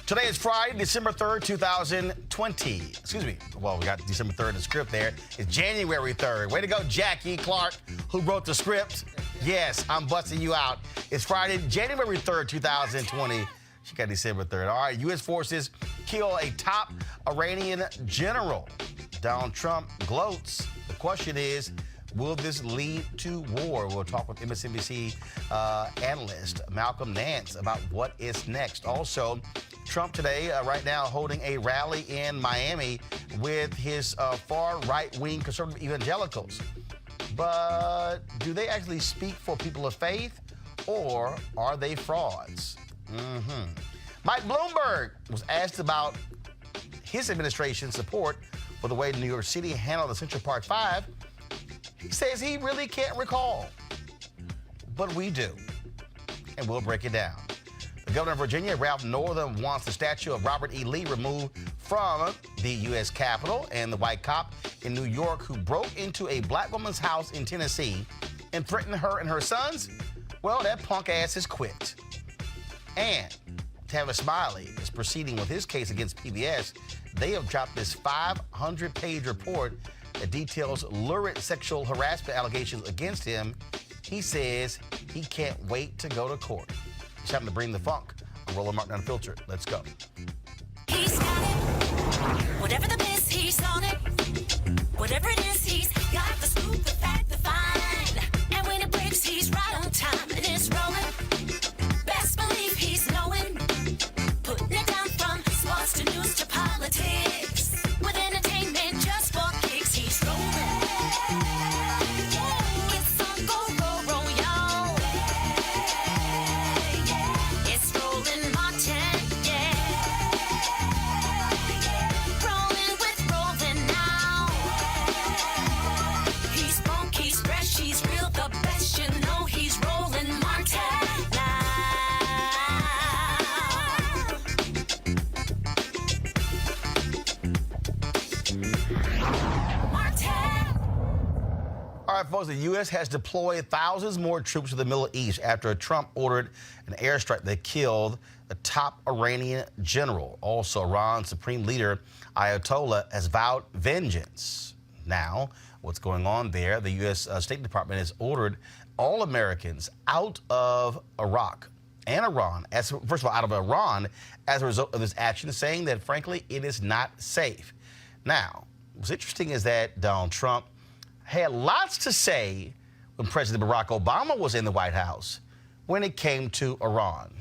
Today is Friday, December 3rd, 2020. Excuse me. Well, we got December 3rd in the script there. It's January 3rd. Way to go, Jackie Clark, who wrote the script. Yes, I'm busting you out. It's Friday, January 3rd, 2020. She got December 3rd. All right, U.S. forces kill a top Iranian general. Donald Trump gloats. The question is, will this lead to war? We'll talk with MSNBC analyst Malcolm Nance about what is next. Also, Trump today, right now, holding a rally in Miami with his far right-wing conservative evangelicals. But do they actually speak for people of faith, or are they frauds? Mike Bloomberg was asked about his administration's support for the way New York City handled the Central Park 5. He says he really can't recall. But we do. And we'll break it down. The governor of Virginia, Ralph Northam, wants the statue of Robert E. Lee removed from the U.S. Capitol, and the white cop in New York who broke into a black woman's house in Tennessee and threatened her and her sons, well, that punk ass has quit. And Tavis Smiley is proceeding with his case against PBS. They have dropped this 500-page report that details lurid sexual harassment allegations against him. He says he can't wait to go to court. It's time to bring the funk. I'm Roland Martin Unfiltered. Let's go. He's got it. Whatever the biz, he's on it. Whatever it is, he's got the scoop, the fact, the find. And when it breaks, he's right on time and it's rolling. Best believe he's knowing. Putting it down from sports to news to politics. With entertainment just for kicks, he's rolling. It's on go, y'all. It's Roland Martin, Rolling with Roland now. He's funk, he's fresh, he's real, the best, you know he's Roland Martin now. All right, folks, the U.S. has deployed thousands more troops to the Middle East after Trump ordered an airstrike that killed the top Iranian general. Also, Iran's supreme leader, Ayatollah, has vowed vengeance. Now, what's going on there? The U.S. State Department has ordered all Americans out of Iraq and Iran, first of all, out of Iran, as a result of this action, saying that, frankly, it is not safe. Now, what's interesting is that Donald Trump had lots to say when President Barack Obama was in the White House when it came to Iran.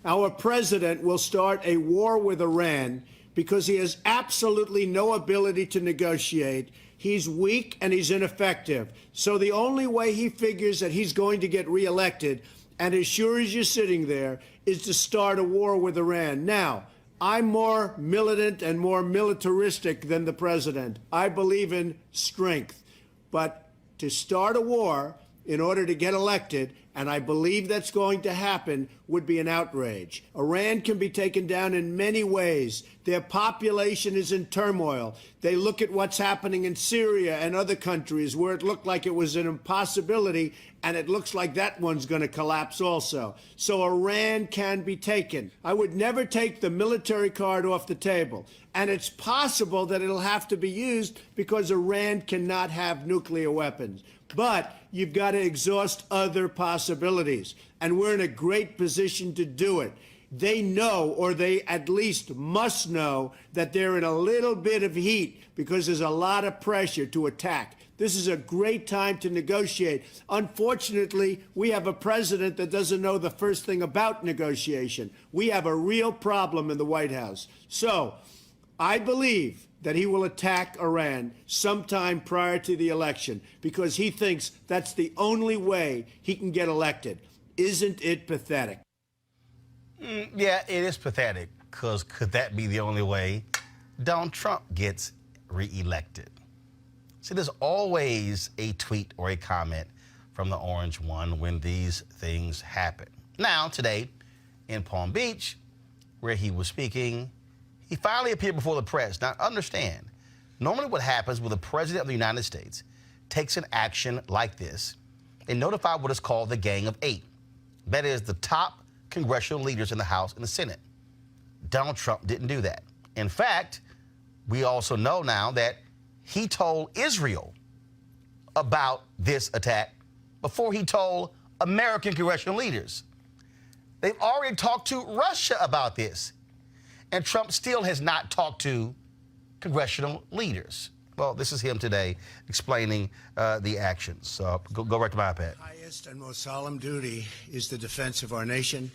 Our president will start a war with Iran because he has absolutely no ability to negotiate. He's weak and he's ineffective. So the only way he figures that he's going to get reelected, and as sure as you're sitting there, is to start a war with Iran. Now, I'm more militant and more militaristic than the president. I believe in strength. But to start a war in order to get elected, and I believe that's going to happen, would be an outrage. Iran can be taken down in many ways. Their population is in turmoil. They look at what's happening in Syria and other countries where it looked like it was an impossibility, and it looks like that one's going to collapse also. So Iran can be taken. I would never take the military card off the table. And it's possible that it'll have to be used because Iran cannot have nuclear weapons. But you've got to exhaust other possibilities. And we're in a great position to do it. They know, or they at least must know, that they're in a little bit of heat because there's a lot of pressure to attack. This is a great time to negotiate. Unfortunately, we have a president that doesn't know the first thing about negotiation. We have a real problem in the White House. So I believe that he will attack Iran sometime prior to the election because he thinks that's the only way he can get elected. Isn't it pathetic? Yeah, it is pathetic, because could that be the only way Donald Trump gets reelected? See, there's always a tweet or a comment from the Orange One when these things happen. Now, today in Palm Beach, where he was speaking, he finally appeared before the press. Now, understand, normally what happens when the President of the United States takes an action like this, they notify what is called the Gang of Eight. That is the top congressional leaders in the House and the Senate. Donald Trump didn't do that. In fact, we also know now that he told Israel about this attack before he told American congressional leaders. They've already talked to Russia about this, and Trump still has not talked to congressional leaders. Well, this is him today explaining the actions. So go right to my iPad. Highest and most solemn duty is the defense of our nation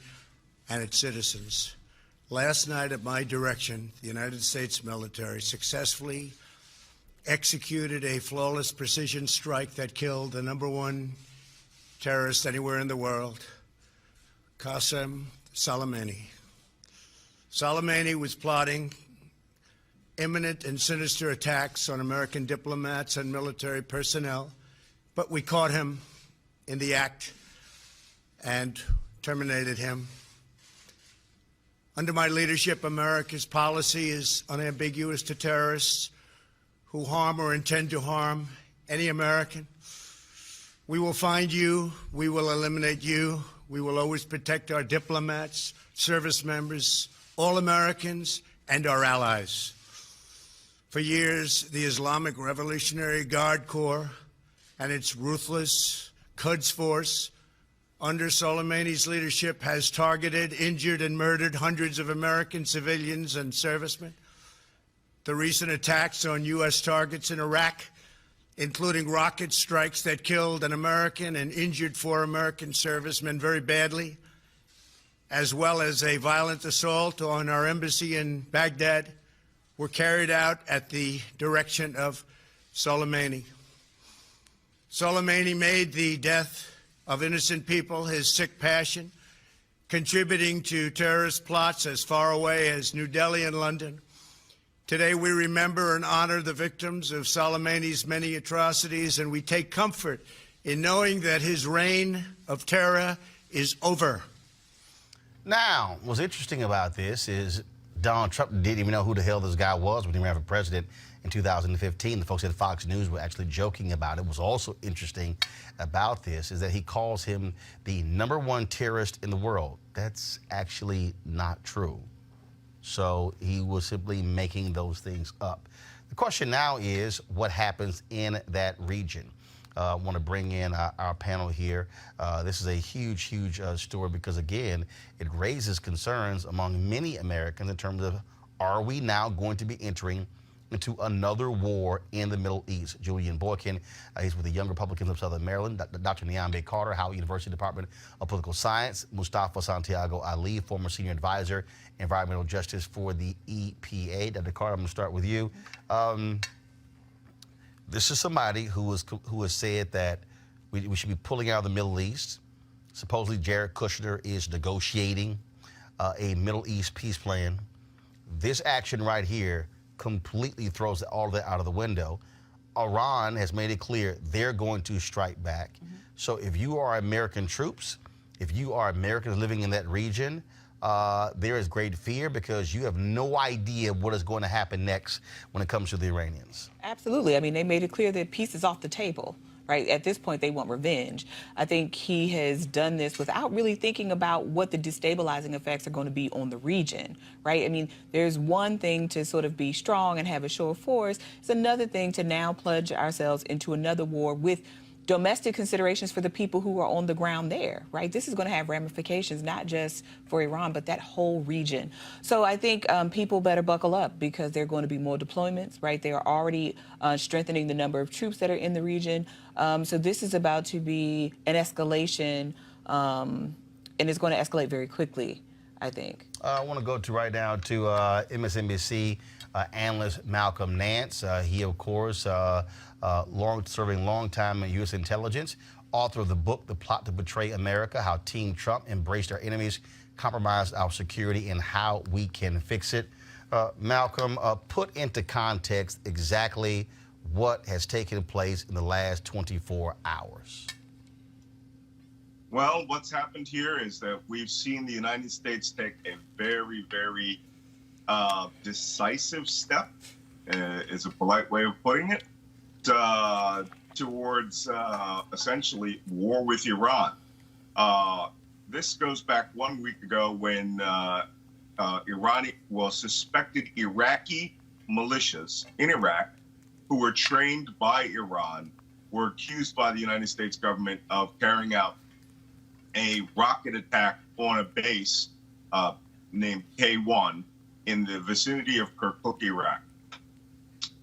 and its citizens. Last night, at my direction, the United States military successfully executed a flawless precision strike that killed the #1 terrorist anywhere in the world, Qasem Soleimani. Soleimani was plotting imminent and sinister attacks on American diplomats and military personnel, but we caught him in the act and terminated him. Under my leadership, America's policy is unambiguous to terrorists who harm or intend to harm any American. We will find you. We will eliminate you. We will always protect our diplomats, service members, all Americans, and our allies. For years, the Islamic Revolutionary Guard Corps and its ruthless Quds Force under Soleimani's leadership has targeted, injured, and murdered hundreds of American civilians and servicemen. The recent attacks on U.S. targets in Iraq, including rocket strikes that killed an American and injured 4 American servicemen very badly, as well as a violent assault on our embassy in Baghdad, were carried out at the direction of Soleimani. Soleimani made the death of innocent people his sick passion, contributing to terrorist plots as far away as New Delhi and London. Today we remember and honor the victims of Soleimani's many atrocities, and we take comfort in knowing that his reign of terror is over. Now, what's interesting about this is Donald Trump didn't even know who the hell this guy was when he ran for president in 2015. The folks at Fox News were actually joking about it. What's also interesting about this is that he calls him the #1 terrorist in the world. That's actually not true. So he was simply making those things up. The question now is what happens in that region. I want to bring in our panel here. This is a huge story because, again, it raises concerns among many Americans in terms of, are we now going to be entering into another war in the Middle East? Julian Boykin, he's with the Young Republicans of Southern Maryland. Dr. Nyambe Carter, Howard University Department of Political Science. Mustafa Santiago Ali, former senior advisor, environmental justice for the EPA. Dr. Carter, I'm going to start with you. This is somebody who has said that we should be pulling out of the Middle East. Supposedly, Jared Kushner is negotiating a Middle East peace plan. This action right here completely throws all of that out of the window. Iran has made it clear they're going to strike back. So if you are American troops, if you are Americans living in that region, there is great fear because you have no idea what is going to happen next when it comes to the Iranians. Absolutely. I mean, they made it clear that peace is off the table. Right? At this point, they want revenge. I think he has done this without really thinking about what the destabilizing effects are going to be on the region, right? I mean, there's one thing to sort of be strong and have a show of force. It's another thing to now plunge ourselves into another war with domestic considerations for the people who are on the ground there, right? This is going to have ramifications, not just for Iran, but that whole region. So I think people better buckle up because there are going to be more deployments, right? They are already strengthening the number of troops that are in the region. So this is about to be an escalation, and it's going to escalate very quickly, I think. I want to go to right now to MSNBC analyst Malcolm Nance. He, of course, serving long time in U.S. intelligence, author of the book, The Plot to Betray America, How Team Trump Embraced Our Enemies, Compromised Our Security, and How We Can Fix It. Malcolm, put into context exactly what has taken place in the last 24 hours. Well, what's happened here is that we've seen the United States take a very, very decisive step, is a polite way of putting it, towards essentially war with Iran. this goes back 1 week ago when suspected Iraqi militias in Iraq who were trained by Iran were accused by the United States government of carrying out a rocket attack on a base named K1 in the vicinity of Kirkuk, Iraq.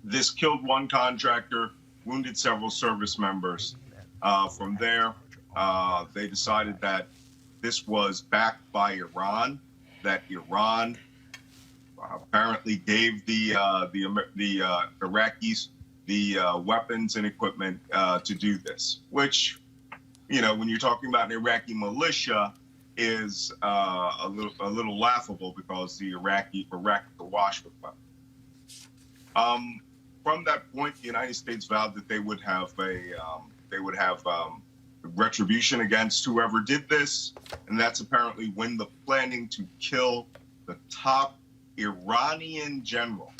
This killed one contractor, wounded several service members. From there, they decided that this was backed by Iran, that Iran apparently gave the Iraqis the weapons and equipment to do this, which, you know, when you're talking about an Iraqi militia, is a little laughable because the Iraq is awash with weapons. From that point, the United States vowed that they would have retribution against whoever did this, and that's apparently when the planning to kill the top Iranian general,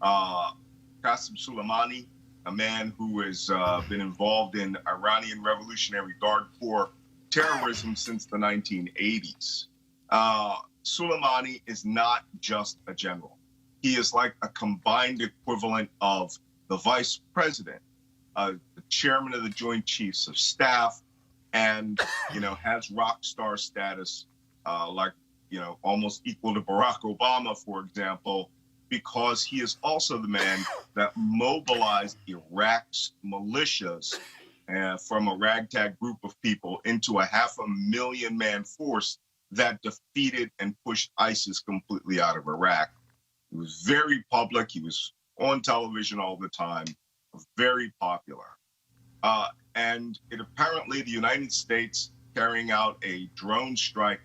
Qasem Soleimani, a man who has been involved in Iranian Revolutionary Guard Corps terrorism since the 1980s. Soleimani is not just a general. He is like a combined equivalent of the vice president, the chairman of the Joint Chiefs of Staff, and, you know, has rock star status, like, you know, almost equal to Barack Obama, for example, because he is also the man that mobilized Iraq's militias from a ragtag group of people into a 500,000-man force that defeated and pushed ISIS completely out of Iraq. He was very public. He was on television all the time, very popular. And apparently the United States, carrying out a drone strike,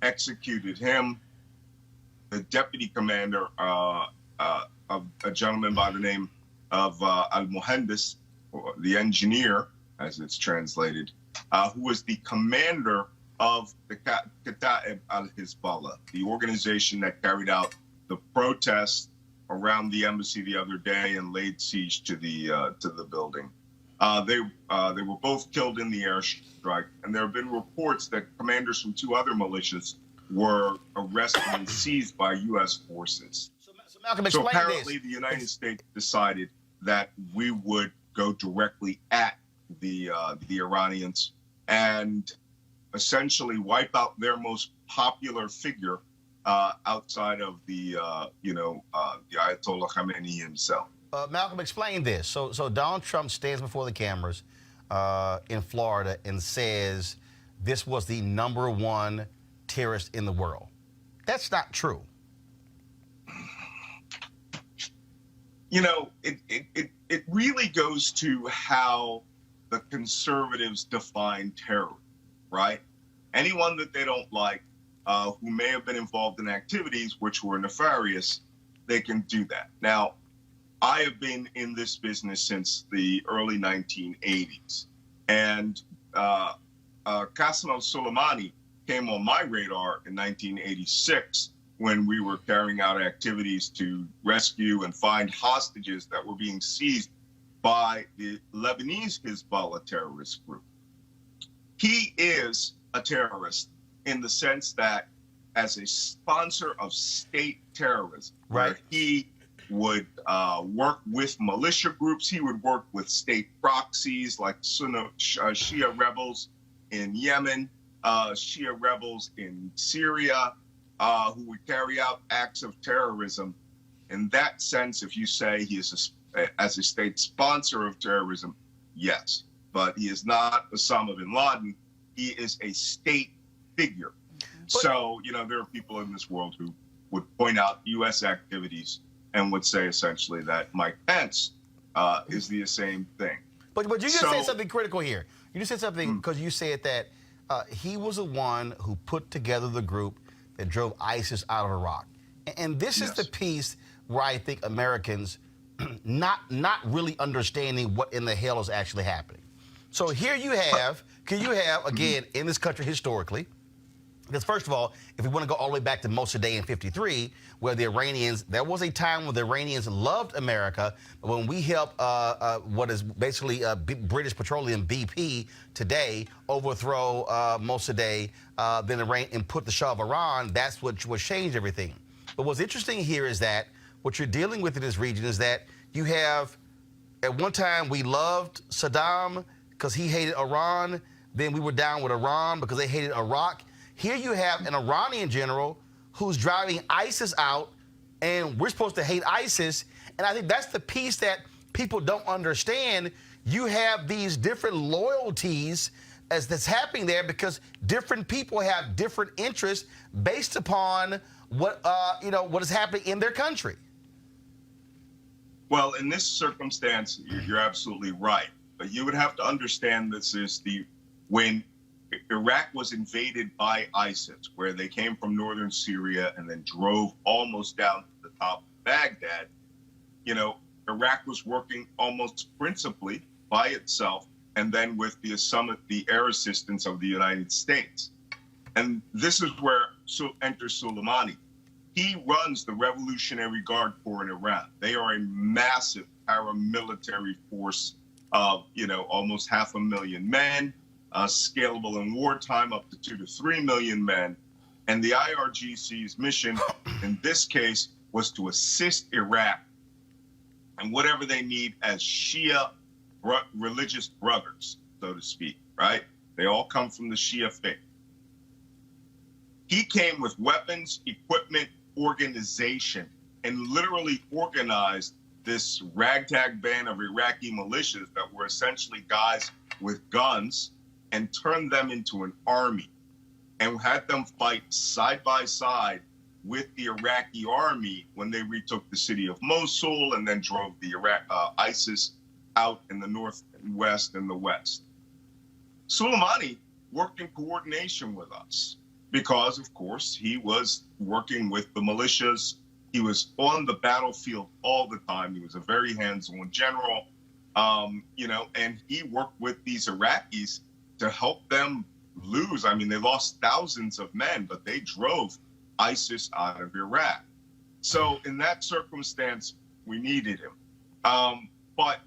executed him. The deputy commander of a gentleman by the name of Al-Muhandis, or the engineer, as it's translated, who was the commander of the Kata'ib al-Hezbollah, the organization that carried out the protests around the embassy the other day and laid siege to the building. They were both killed in the airstrike, and there have been reports that commanders from two other militias were arrested and seized by U.S. forces. So Malcolm, explain apparently this. The United States decided that we would go directly at the Iranians and essentially wipe out their most popular figure outside of the Ayatollah Khamenei himself. Malcolm, explain this. So Donald Trump stands before the cameras in Florida and says this was the #1 terrorist in the world. That's not true. You know, it really goes to how the conservatives define terrorism, right? Anyone that they don't like, who may have been involved in activities which were nefarious, they can do that. Now, I have been in this business since the early 1980s, and Qasem Soleimani came on my radar in 1986 when we were carrying out activities to rescue and find hostages that were being seized by the Lebanese Hezbollah terrorist group. He is a terrorist in the sense that as a sponsor of state terrorism, right, where he would work with militia groups, he would work with state proxies like Sunni Shia rebels in Yemen, Shia rebels in Syria, who would carry out acts of terrorism. In that sense, if you say he is as a state sponsor of terrorism, yes, but he is not Osama bin Laden. He is a state figure. So, you know, there are people in this world who would point out U.S. activities and would say essentially that Mike Pence is the same thing. But you just said something critical here. You just said something because you said that he was the one who put together the group that drove ISIS out of Iraq. And this is the piece where I think Americans not really understanding what in the hell is actually happening. So here you have, again, in this country historically, Because first of all, if we want to go all the way back to Mossadegh in 53, where the Iranians, there was a time when the Iranians loved America, but when we helped what is basically British Petroleum BP today overthrow Mossadegh, then Iran and put the Shah of Iran, that's what changed everything. But what's interesting here is that what you're dealing with in this region is that you have, at one time we loved Saddam because he hated Iran, then we were down with Iran because they hated Iraq. Here you have an Iranian general who's driving ISIS out, and we're supposed to hate ISIS. And I think that's the piece that people don't understand. You have these different loyalties as that's happening there because different people have different interests based upon what what is happening in their country. Well, in this circumstance, you're absolutely right. But you would have to understand this is when Iraq was invaded by ISIS, where they came from northern Syria and then drove almost down to the top of Baghdad. Iraq was working almost principally by itself, and then with the air assistance of the United States. And this is where enters Soleimani. He runs the Revolutionary Guard Corps in Iran. They are a massive paramilitary force of, almost 500,000 men, scalable in wartime up to 2 to 3 million men. And the IRGC's mission in this case was to assist Iraq and whatever they need as Shia religious brothers, so to speak, right? They all come from the Shia faith. He came with weapons, equipment, organization, and literally organized this ragtag band of Iraqi militias that were essentially guys with guns and turned them into an army and had them fight side by side with the Iraqi army when they retook the city of Mosul and then drove the ISIS out in the northwest and the west. Soleimani worked in coordination with us because, of course, he was working with the militias. He was on the battlefield all the time. He was a very hands-on general, and he worked with these Iraqis to help them lose. I mean, they lost thousands of men, but they drove ISIS out of Iraq. So in that circumstance, we needed him. But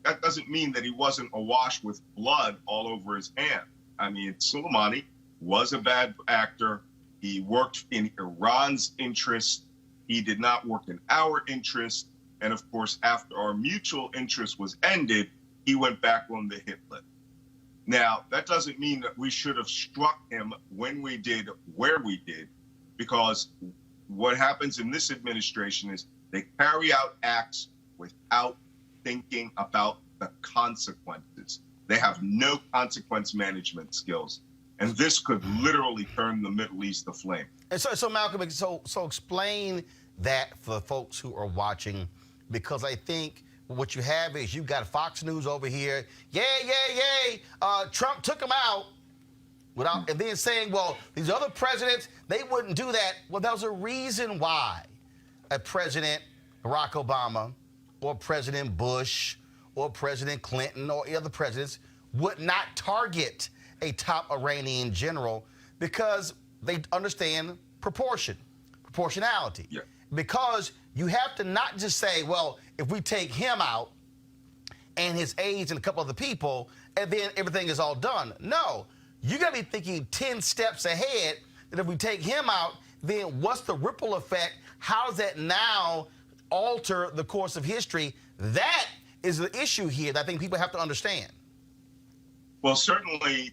that doesn't mean that he wasn't awash with blood all over his hand. I mean, Soleimani was a bad actor. He worked in Iran's interest. He did not work in our interest. And of course, after our mutual interest was ended, he went back on the hit list. Now, that doesn't mean that we should have struck him when we did, where we did, because what happens in this administration is they carry out acts without thinking about the consequences. They have no consequence management skills. And this could literally turn the Middle East aflame. And so Malcolm, so explain that for the folks who are watching, because I think what you have is you've got Fox News over here, Trump took him out, and then saying, well, these other presidents, they wouldn't do that. Well, there's a reason why a President Barack Obama or President Bush or President Clinton or other presidents would not target a top Iranian general, because they understand proportionality. Yeah. Because you have to not just say, well, if we take him out and his aides and a couple other people, and then everything is all done. No, you got to be thinking 10 steps ahead, that if we take him out, then what's the ripple effect? How does that now alter the course of history? That is the issue here that I think people have to understand. Well, certainly,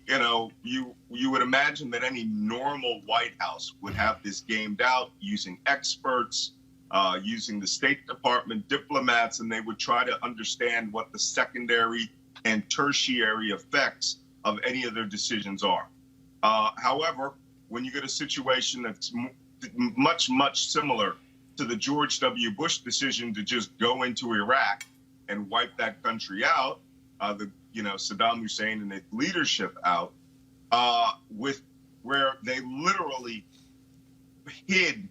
you would imagine that any normal White House would have this gamed out using experts, using the State Department diplomats, and they would try to understand what the secondary and tertiary effects of any of their decisions are. However, when you get a situation that's much, much similar to the George W. Bush decision to just go into Iraq and wipe that country out, Saddam Hussein and its leadership out, where they literally hid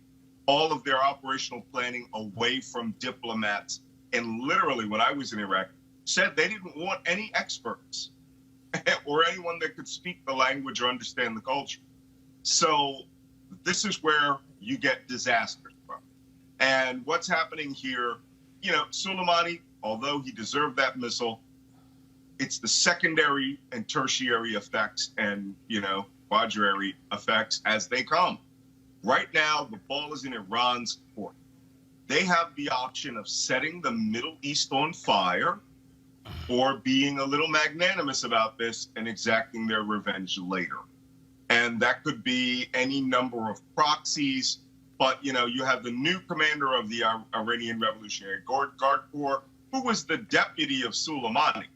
all of their operational planning away from diplomats, and literally, when I was in Iraq, said they didn't want any experts or anyone that could speak the language or understand the culture. So this is where you get disasters from. And what's happening here, Soleimani, although he deserved that missile, it's the secondary and tertiary effects and, quaternary effects as they come. Right now, the ball is in Iran's court. They have the option of setting the Middle East on fire or being a little magnanimous about this and exacting their revenge later. And that could be any number of proxies. But, you have the new commander of the Iranian Revolutionary Guard Corps, who was the deputy of Soleimani.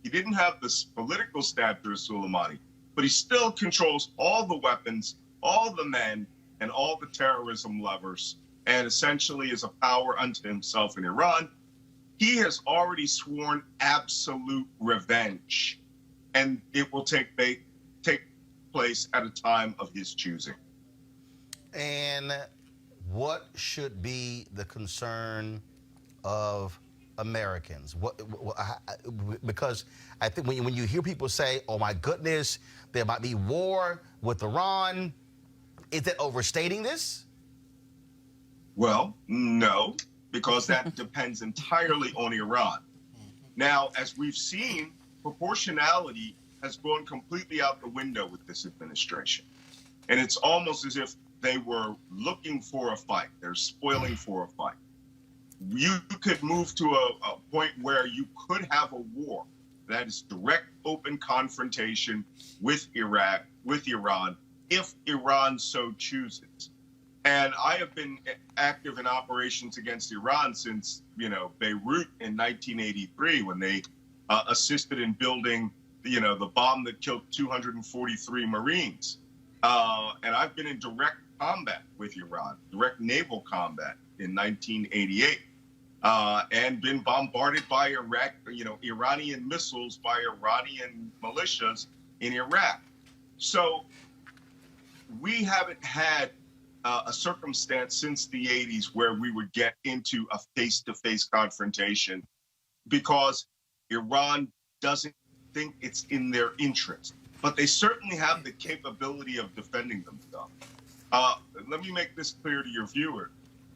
He didn't have the political stature of Soleimani, but he still controls all the weapons, all the men, and all the terrorism levers, and essentially is a power unto himself in Iran. He has already sworn absolute revenge, and it will take place at a time of his choosing. And what should be the concern of Americans? Because I think when you hear people say, oh my goodness, there might be war with Iran, is it overstating this? Well, no, because that depends entirely on Iran. Now, as we've seen, proportionality has gone completely out the window with this administration. And it's almost as if they were looking for a fight. They're spoiling for a fight. You could move to a point where you could have a war that is direct, open confrontation with Iraq, with Iran, if Iran so chooses. And I have been active in operations against Iran since, Beirut in 1983, when they assisted in building, the bomb that killed 243 Marines. And I've been in direct combat with Iran, direct naval combat in 1988, and been bombarded by Iranian missiles by Iranian militias in Iraq. So we haven't had a circumstance since the 80s where we would get into a face-to-face confrontation because Iran doesn't think it's in their interest. But they certainly have the capability of defending themselves. Let me make this clear to your viewer.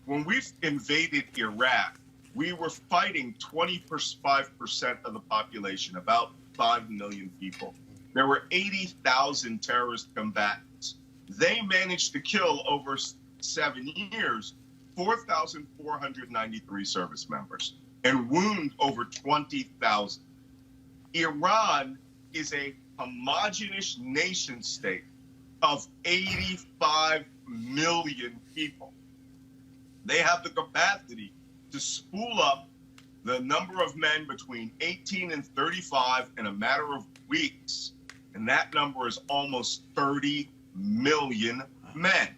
When we invaded Iraq, we were fighting 25% of the population, about 5 million people. There were 80,000 terrorist combatants. They managed to kill over 7 years 4,493 service members and wound over 20,000. Iran is a homogenous nation state of 85 million people. They have the capacity to spool up the number of men between 18 and 35 in a matter of weeks. And that number is almost 30 million men.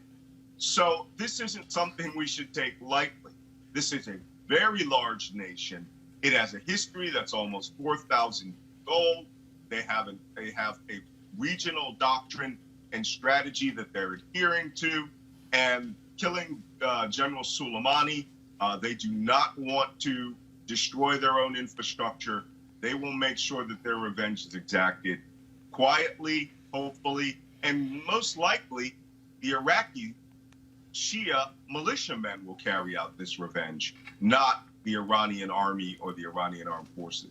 So this isn't something we should take lightly. This is a very large nation. It has a history that's almost 4,000 years old. They have a regional doctrine and strategy that they're adhering to. And killing General Soleimani, they do not want to destroy their own infrastructure. They will make sure that their revenge is exacted quietly, hopefully, and most likely the Iraqi Shia militiamen will carry out this revenge, not the Iranian army or the Iranian armed forces.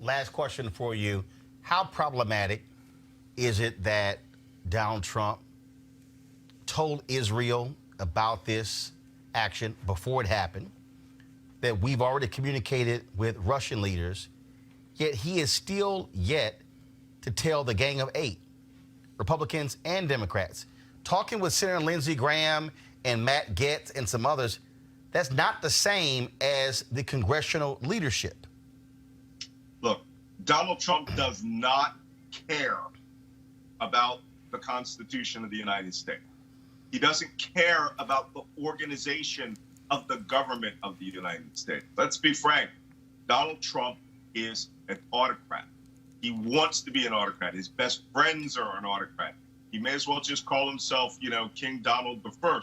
Last question for you. How problematic is it that Donald Trump told Israel about this action before it happened, that we've already communicated with Russian leaders, yet he is still yet to tell the Gang of Eight, Republicans and Democrats, talking with Senator Lindsey Graham and Matt Gaetz and some others, that's not the same as the congressional leadership. Look, Donald Trump does not care about the Constitution of the United States. He doesn't care about the organization of the government of the United States. Let's be frank. Donald Trump is an autocrat. He wants to be an autocrat. His best friends are an autocrat. He may as well just call himself, King Donald I,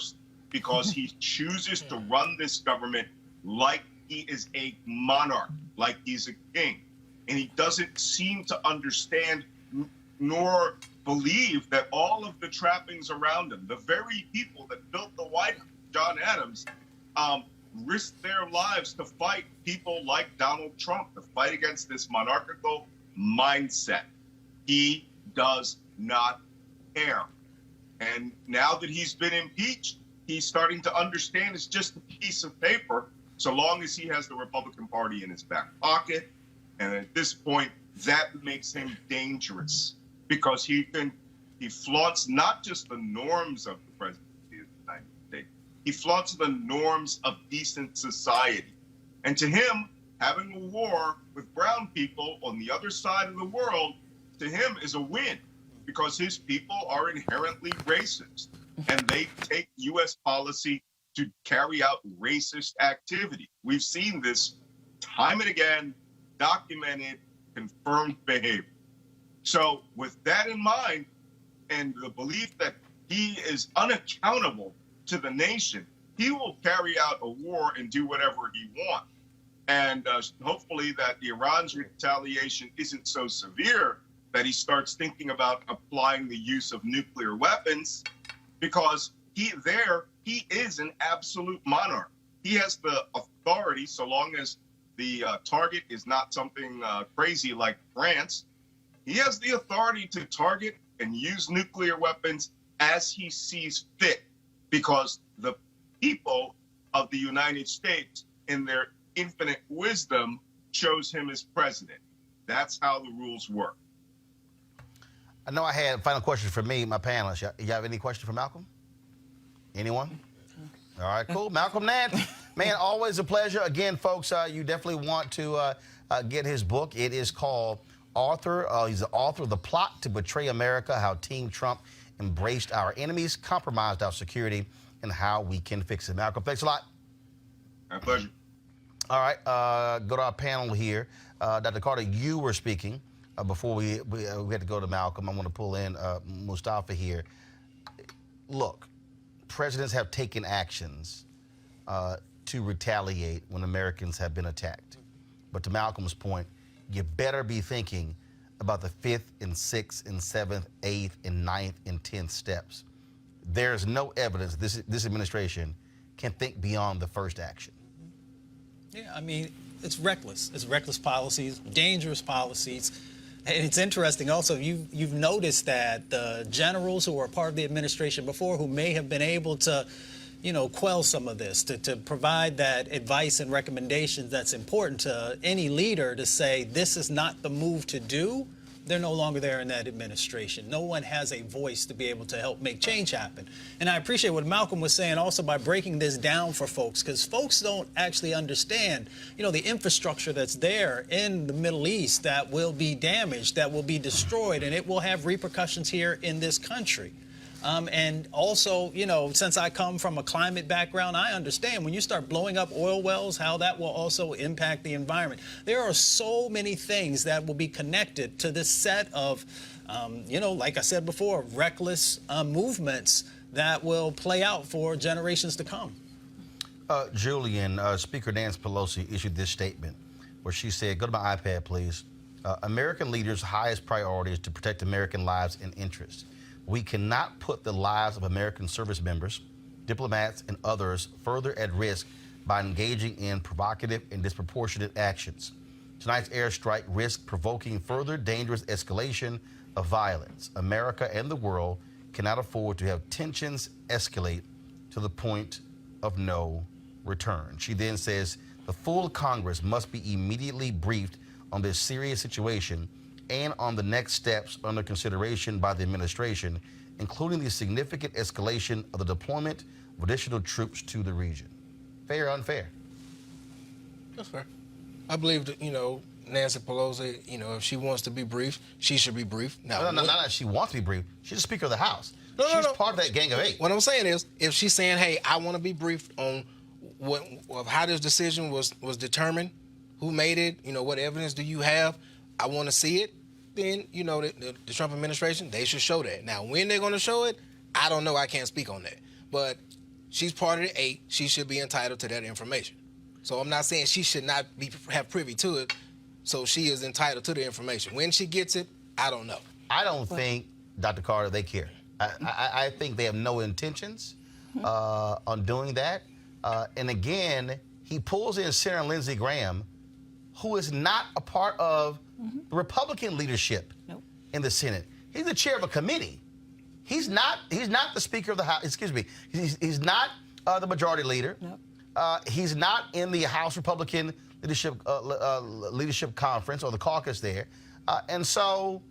because he chooses to run this government like he is a monarch, like he's a king. And he doesn't seem to understand nor believe that all of the trappings around him, the very people that built the White House, John Adams, risked their lives to fight people like Donald Trump, to fight against this monarchical mindset. He does not care. And now that he's been impeached, he's starting to understand it's just a piece of paper, so long as he has the Republican Party in his back pocket. And at this point, that makes him dangerous, because he flaunts not just the norms of the presidency of the United States, he flaunts the norms of decent society. And to him, having a war with brown people on the other side of the world, to him is a win, because his people are inherently racist, and they take U.S. policy to carry out racist activity. We've seen this time and again, documented, confirmed behavior. So with that in mind, and the belief that he is unaccountable to the nation, he will carry out a war and do whatever he wants. And hopefully that Iran's retaliation isn't so severe that he starts thinking about applying the use of nuclear weapons, because he is an absolute monarch. He has the authority, so long as the target is not something crazy like France. He has the authority to target and use nuclear weapons as he sees fit, because the people of the United States, in their infinite wisdom, chose him as president. That's how the rules work. I know I had a final question for me, my panelists. You have any questions for Malcolm? Anyone? All right, cool. Malcolm Nance, man, always a pleasure. Again, folks, you definitely want to get his book. It is called he's the author of The Plot to Betray America, How Team Trump Embraced Our Enemies, Compromised Our Security, and How We Can Fix It. Malcolm, thanks a lot. My pleasure. All right, go to our panel here. Dr. Carter, you were speaking before we had to go to Malcolm. I want to pull in Mustafa here. Look, presidents have taken actions to retaliate when Americans have been attacked. But to Malcolm's point, you better be thinking about the 5th and 6th and 7th, 8th and 9th and 10th steps. There's no evidence this administration can think beyond the first action. Yeah, I mean, it's reckless. It's reckless policies, dangerous policies. And it's interesting also, you've noticed that the generals who were part of the administration before, who may have been able to, quell some of this, to provide that advice and recommendations that's important to any leader to say this is not the move to do, they're no longer there in that administration. No one has a voice to be able to help make change happen. And I appreciate what Malcolm was saying also by breaking this down for folks, because folks don't actually understand, the infrastructure that's there in the Middle East that will be damaged, that will be destroyed, and it will have repercussions here in this country. And also, since I come from a climate background, I understand when you start blowing up oil wells, how that will also impact the environment. There are so many things that will be connected to this set of, like I said before, reckless movements that will play out for generations to come. Julian, Speaker Nancy Pelosi issued this statement where she said, go to my iPad, please. American leaders' highest priority is to protect American lives and interests. We cannot put the lives of American service members, diplomats, and others further at risk by engaging in provocative and disproportionate actions. Tonight's airstrike risks provoking further dangerous escalation of violence. America and the world cannot afford to have tensions escalate to the point of no return. She then says the full Congress must be immediately briefed on this serious situation and on the next steps under consideration by the administration, including the significant escalation of the deployment of additional troops to the region. Fair or unfair? That's fair. I believe that, Nancy Pelosi, if she wants to be briefed, she should be briefed. Now, not that she wants to be briefed. She's the Speaker of the House. She's part of that gang of 8. What I'm saying is, if she's saying, hey, I want to be briefed on how this decision was determined, who made it, what evidence do you have, I want to see it, then, the Trump administration, they should show that. Now, when they're going to show it, I don't know. I can't speak on that. But she's part of the 8. She should be entitled to that information. So I'm not saying she should not have privy to it. So she is entitled to the information. When she gets it, I don't know. I don't think Dr. Carter, they care. I think they have no intentions on doing that. And again, he pulls in Senator Lindsey Graham, who is not a part of the Republican leadership in the Senate. He's the chair of a committee. He's not the Speaker of the House. Excuse me. He's not the majority leader. He's not in the House Republican leadership conference or the caucus there. And so,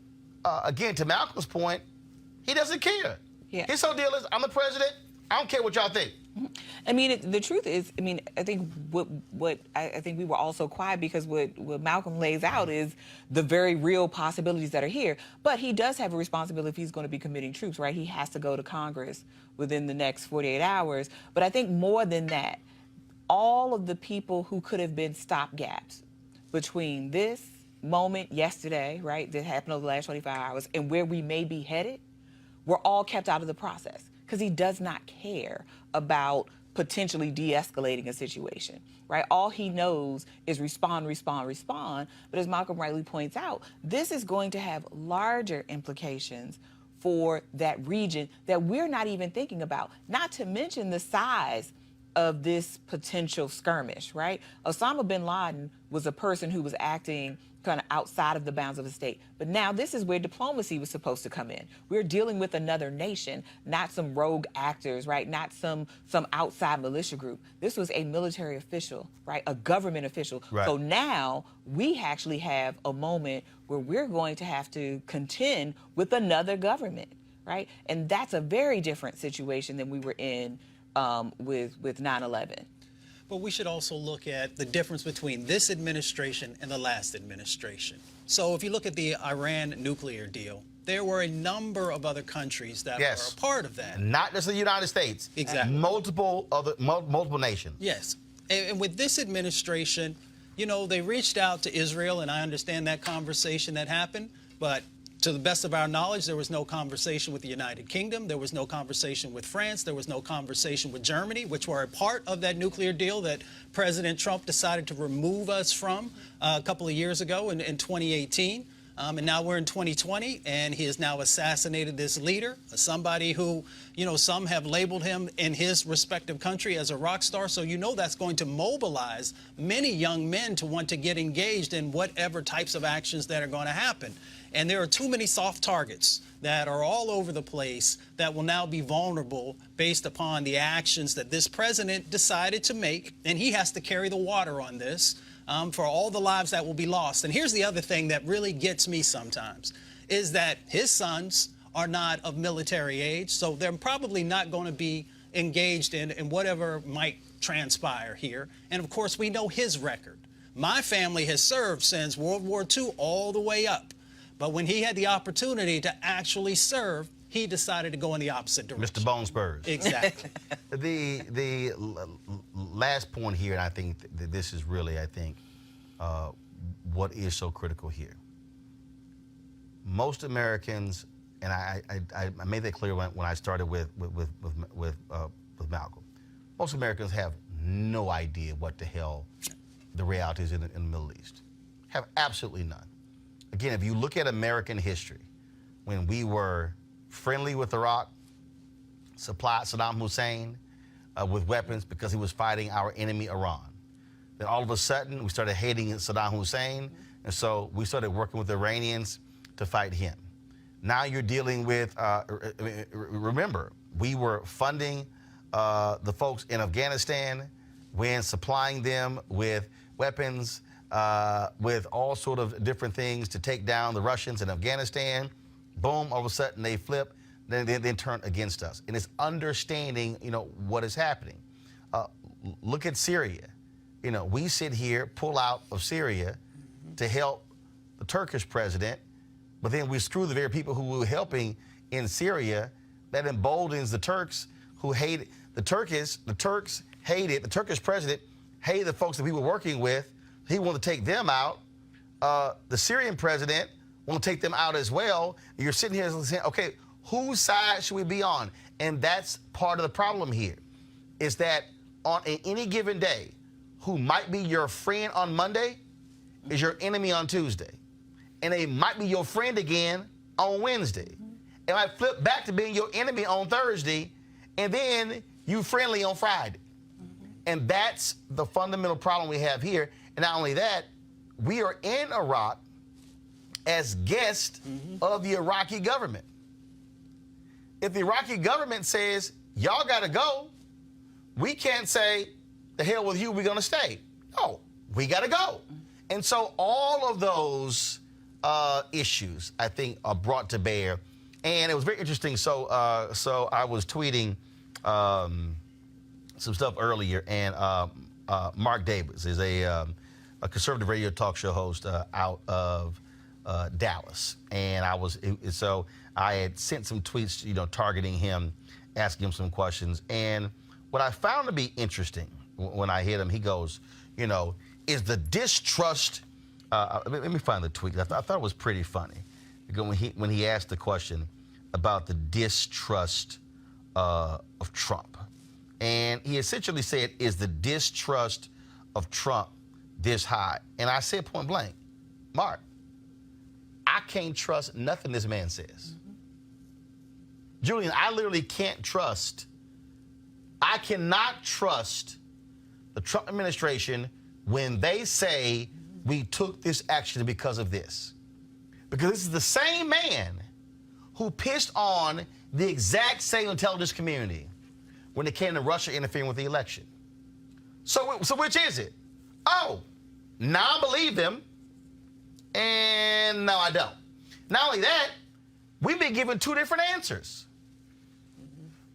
again, to Malcolm's point, he doesn't care. Yeah. His whole deal is, I'm the president. I don't care what y'all think. I mean, the truth is, I mean, I think I think we were all so quiet because what Malcolm lays out is the very real possibilities that are here. But he does have a responsibility if he's going to be committing troops, right? He has to go to Congress within the next 48 hours. But I think more than that, all of the people who could have been stopgaps between this moment yesterday, right, that happened over the last 25 hours, and where we may be headed, were all kept out of the process because he does not care about potentially de-escalating a situation, right? All he knows is respond, respond, respond. But as Malcolm rightly points out, this is going to have larger implications for that region that we're not even thinking about, not to mention the size of this potential skirmish, right? Osama bin Laden was a person who was acting kind of outside of the bounds of the state. But now this is where diplomacy was supposed to come in. We're dealing with another nation, not some rogue actors, right? Not some outside militia group. This was a military official, right? A government official. Right. So now we actually have a moment where we're going to have to contend with another government, right? And that's a very different situation than we were in with 9/11. But we should also look at the difference between this administration and the last administration. So if you look at the Iran nuclear deal, there were a number of other countries that were a part of that. Not just the United States. Exactly. Multiple nations. Yes. And with this administration, you know, they reached out to Israel, and I understand that conversation that happened, but to the best of our knowledge, there was no conversation with the United Kingdom. There was no conversation with France. There was no conversation with Germany, which were a part of that nuclear deal that President Trump decided to remove us from a couple of years ago in 2018. And now we're in 2020, and he has now assassinated this leader, somebody who, you know, some have labeled him in his respective country as a rock star. So you know that's going to mobilize many young men to want to get engaged in whatever types of actions that are going to happen. And there are too many soft targets that are all over the place that will now be vulnerable based upon the actions that this president decided to make. And he has to carry the water on this for all the lives that will be lost. And here's the other thing that really gets me sometimes is that his sons are not of military age. So they're probably not going to be engaged in whatever might transpire here. And of course, we know his record. My family has served since World War II all the way up. But when he had the opportunity to actually serve, he decided to go in the opposite direction. Mr. Bone Spurs. Exactly. The last point here, and I think that this is really, what is so critical here. Most Americans, and I made that clear when I started with Malcolm. Most Americans have no idea what the hell the reality is in the Middle East. Have absolutely none. Again, if you look at American history, when we were friendly with Iraq, supplied Saddam Hussein with weapons because he was fighting our enemy, Iran. Then all of a sudden, we started hating Saddam Hussein, and so we started working with the Iranians to fight him. Now you're dealing with, remember, we were funding the folks in Afghanistan when supplying them with weapons, with all sort of different things to take down the Russians in Afghanistan. Boom, all of a sudden they flip, then turn against us. And it's understanding, what is happening. Look at Syria. We sit here, pull out of Syria to help the Turkish president, but then we screw the very people who were helping in Syria. That emboldens the Turks who hate the Turks hated, the Turkish president hated the folks that we were working with. He wanted to take them out. The Syrian president want to take them out as well. You're sitting here saying, okay, whose side should we be on? And that's part of the problem here, is that on any given day, who might be your friend on Monday is your enemy on Tuesday. And they might be your friend again on Wednesday. It might flip back to being your enemy on Thursday, and then you friendly on Friday. And that's the fundamental problem we have here. And not only that, we are in Iraq as guests of the Iraqi government. If the Iraqi government says, y'all got to go, we can't say, the hell with you, we're going to stay. No, we got to go. And so all of those issues, I think, are brought to bear. And it was very interesting. So I was tweeting some stuff earlier, and Mark Davis is a conservative radio talk show host out of Dallas. And I had sent some tweets, targeting him, asking him some questions. And what I found to be interesting when I hit him, he goes, is the distrust, let me find the tweet. I thought it was pretty funny when he asked the question about the distrust of Trump. And he essentially said, is the distrust of Trump this high? And I said point blank, Mark, I can't trust nothing this man says. Julian, I literally can't trust. I cannot trust the Trump administration when they say we took this action because of this. Because this is the same man who pissed on the exact same intelligence community when it came to Russia interfering with the election. So which is it? Oh, now I believe them, and no, I don't. Not only that, we've been given two different answers.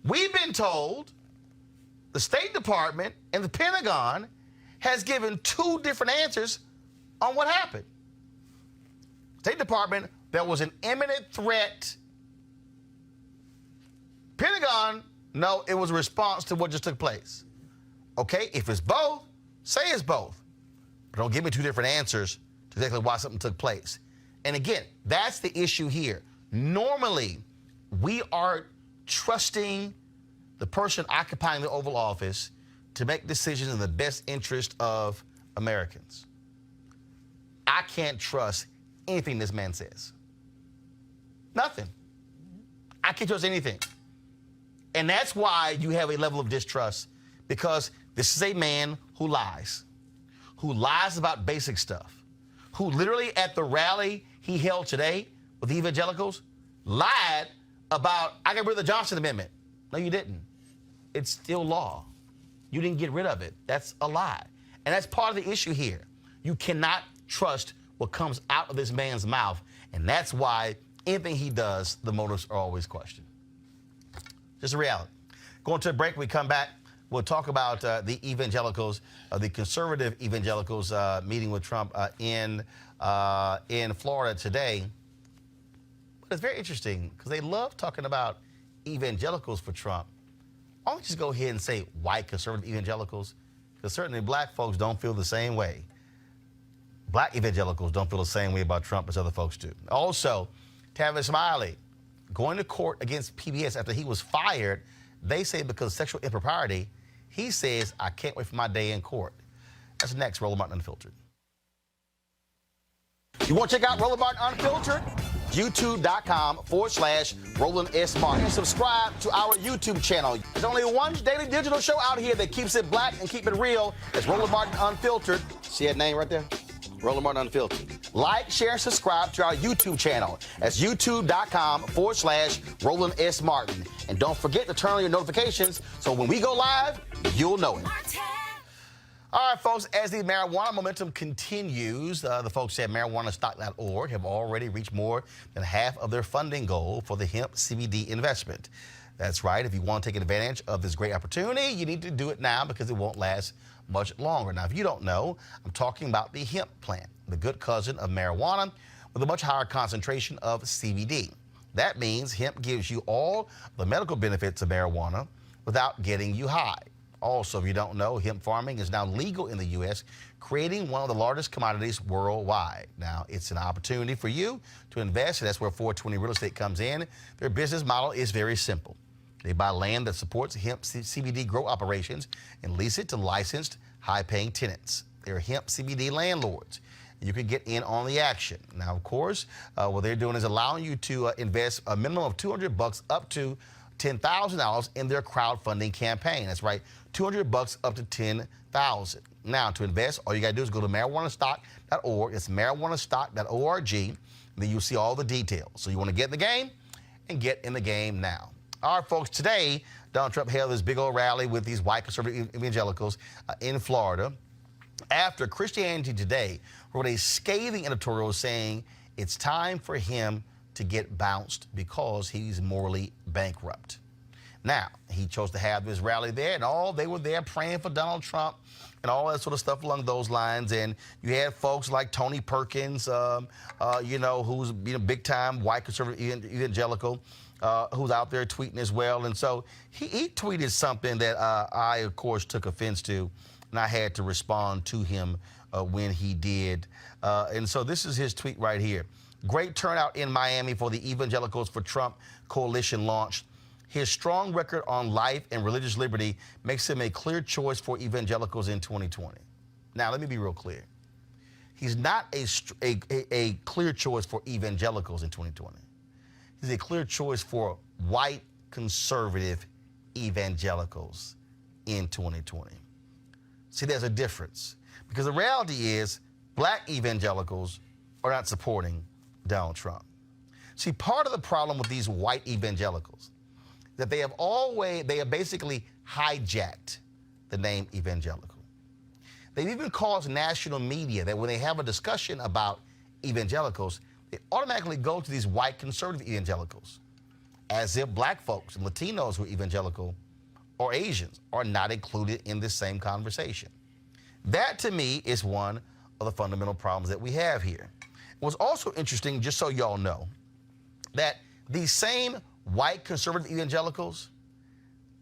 We've been told the State Department and the Pentagon has given two different answers on what happened. State Department, there was an imminent threat. Pentagon, no, it was a response to what just took place. Okay, if it's both, say it's both. But don't give me two different answers to exactly why something took place. And again, that's the issue here. Normally, we are trusting the person occupying the Oval Office to make decisions in the best interest of Americans. I can't trust anything this man says. Nothing. I can't trust anything. And that's why you have a level of distrust, because this is a man who lies about basic stuff, who literally at the rally he held today with the Evangelicals lied about, I got rid of the Johnson Amendment. No, you didn't. It's still law. You didn't get rid of it. That's a lie. And that's part of the issue here. You cannot trust what comes out of this man's mouth. And that's why anything he does, the motives are always questioned. Just a reality. Going to a break, we come back. We'll talk about the evangelicals, the conservative evangelicals meeting with Trump in Florida today. But it's very interesting because they love talking about evangelicals for Trump. Why don't you just go ahead and say white conservative evangelicals? Because certainly black folks don't feel the same way. Black evangelicals don't feel the same way about Trump as other folks do. Also, Tavis Smiley going to court against PBS after he was fired, they say because of sexual impropriety. He says, I can't wait for my day in court. That's next, Roland Martin Unfiltered. You want to check out Roland Martin Unfiltered? YouTube.com/Roland S. Martin. And subscribe to our YouTube channel. There's only one daily digital show out here that keeps it black and keep it real. It's Roland Martin Unfiltered. See that name right there? Roland Martin Unfiltered. Like, share, and subscribe to our YouTube channel. That's youtube.com/Roland S. Martin. And don't forget to turn on your notifications so when we go live, you'll know it. All right, folks, as the marijuana momentum continues, the folks at marijuanastock.org have already reached more than half of their funding goal for the hemp CBD investment. That's right. If you want to take advantage of this great opportunity, you need to do it now because it won't last much longer. Now, if you don't know, I'm talking about the hemp plant, the good cousin of marijuana with a much higher concentration of CBD. That means hemp gives you all the medical benefits of marijuana without getting you high. Also, if you don't know, hemp farming is now legal in the U.S., creating one of the largest commodities worldwide. Now, it's an opportunity for you to invest, and that's where 420 Real Estate comes in. Their business model is very simple. They buy land that supports hemp CBD grow operations and lease it to licensed, high-paying tenants. They're hemp CBD landlords. You can get in on the action. Now, of course, what they're doing is allowing you to invest a minimum of $200 up to $10,000 in their crowdfunding campaign. That's right, $200 up to $10,000. Now, to invest, all you got to do is go to marijuanastock.org. It's marijuanastock.org. Then you'll see all the details. So you want to get in the game and get in the game now. All right, folks, today, Donald Trump held this big old rally with these white conservative evangelicals in Florida after Christianity Today wrote a scathing editorial saying it's time for him to get bounced because he's morally bankrupt. Now, he chose to have this rally there, and they were there praying for Donald Trump and all that sort of stuff along those lines. And you had folks like Tony Perkins, who's big-time white conservative evangelical, who's out there tweeting as well. And so he tweeted something that I, of course, took offense to, and I had to respond to him when he did. And so this is his tweet right here. Great turnout in Miami for the Evangelicals for Trump coalition launch. His strong record on life and religious liberty makes him a clear choice for evangelicals in 2020. Now, let me be real clear. He's not a clear choice for evangelicals in 2020. He's a clear choice for white conservative evangelicals in 2020. See, there's a difference. Because the reality is, black evangelicals are not supporting Donald Trump. See, part of the problem with these white evangelicals that they have basically hijacked the name evangelical. They've even caused national media that when they have a discussion about evangelicals, they automatically go to these white conservative evangelicals, as if black folks and Latinos who are evangelical or Asians are not included in this same conversation. That, to me, is one of the fundamental problems that we have here. What's also interesting, just so y'all know, that these same white conservative evangelicals,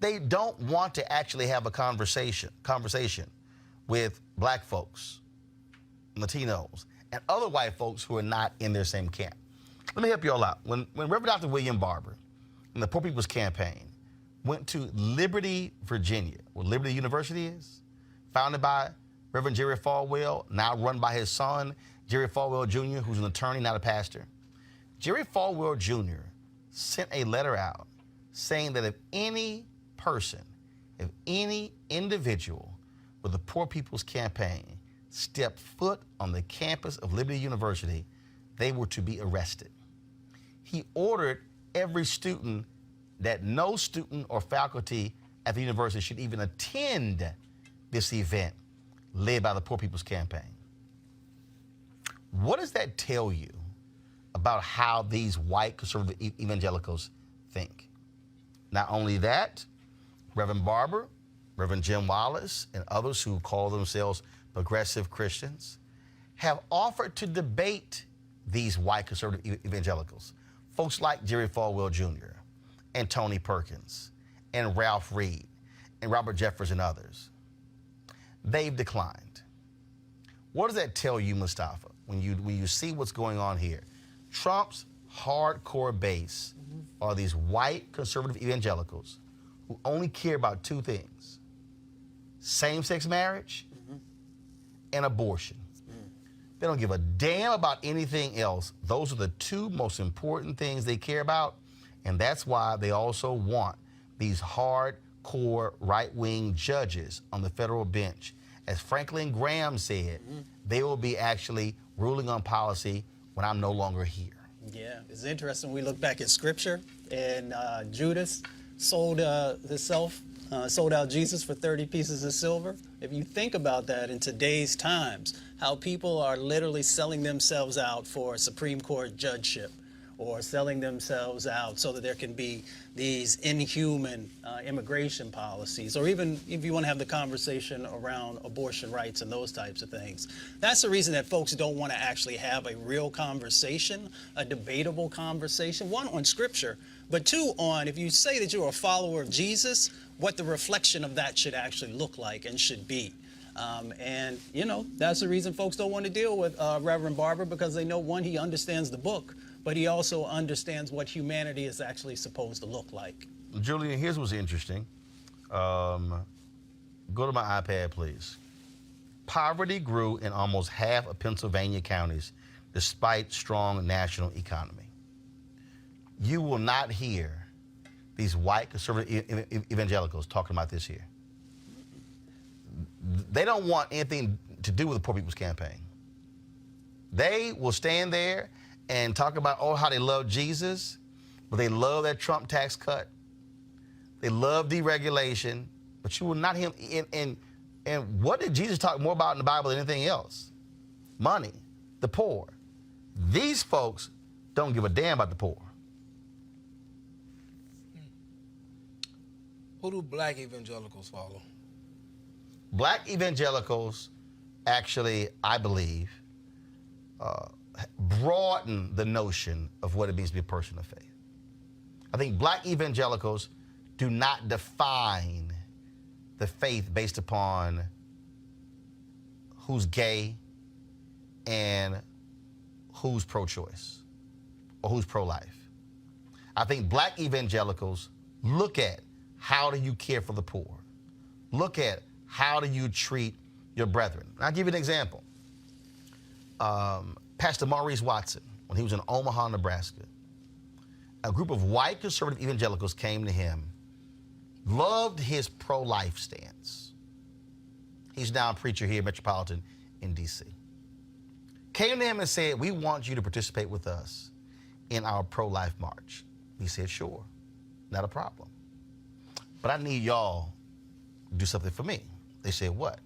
they don't want to actually have a conversation with black folks, Latinos, and other white folks who are not in their same camp. Let me help you all out. When Reverend Dr. William Barber and the Poor People's Campaign went to Liberty, Virginia, where Liberty University is, founded by Reverend Jerry Falwell, now run by his son, Jerry Falwell Jr., who's an attorney, not a pastor. Jerry Falwell Jr. sent a letter out saying that if any person, if any individual with the Poor People's Campaign stepped foot on the campus of Liberty University, they were to be arrested. He ordered every student that no student or faculty at the university should even attend this event led by the Poor People's Campaign. What does that tell you about how these white conservative evangelicals think? Not only that, Reverend Barber, Reverend Jim Wallace, and others who call themselves progressive Christians have offered to debate these white conservative evangelicals. Folks like Jerry Falwell Jr. and Tony Perkins and Ralph Reed and Robert Jeffers and others. They've declined. What does that tell you, Mustafa, when you see what's going on here? Trump's hardcore base are these white conservative evangelicals who only care about two things: same-sex marriage and abortion. They don't give a damn about anything else. Those are the two most important things they care about, and that's why they also want these hardcore right-wing judges on the federal bench. As Franklin Graham said, they will be actually ruling on policy when I'm no longer here. Yeah, it's interesting. We look back at Scripture, and Judas sold out Jesus for 30 pieces of silver. If you think about that in today's times, how people are literally selling themselves out for a Supreme Court judgeship, or selling themselves out so that there can be these inhuman immigration policies, or even if you want to have the conversation around abortion rights and those types of things. That's the reason that folks don't want to actually have a real conversation, a debatable conversation, one, on Scripture, but two, on, if you say that you're a follower of Jesus, what the reflection of that should actually look like and should be. And, you know, that's the reason folks don't want to deal with Reverend Barber, because they know, one, he understands the book, but he also understands what humanity is actually supposed to look like. Julian, here's what's interesting. Go to my iPad, please. Poverty grew in almost half of Pennsylvania counties despite strong national economy. You will not hear these white conservative evangelicals talking about this here. They don't want anything to do with the Poor People's Campaign. They will stand there and talk about, how they love Jesus, but they love that Trump tax cut. They love deregulation, but you will not hear him. And what did Jesus talk more about in the Bible than anything else? Money, the poor. These folks don't give a damn about the poor. Who do black evangelicals follow? Black evangelicals actually, I believe, broaden the notion of what it means to be a person of faith. I think black evangelicals do not define the faith based upon who's gay and who's pro-choice or who's pro-life. I think black evangelicals look at how do you care for the poor? Look at how do you treat your brethren? And I'll give you an example. Pastor Maurice Watson, when he was in Omaha, Nebraska, a group of white conservative evangelicals came to him, loved his pro-life stance. He's now a preacher here, Metropolitan in D.C. Came to him and said, we want you to participate with us in our pro-life march. He said, sure, not a problem. But I need y'all to do something for me. They said, what?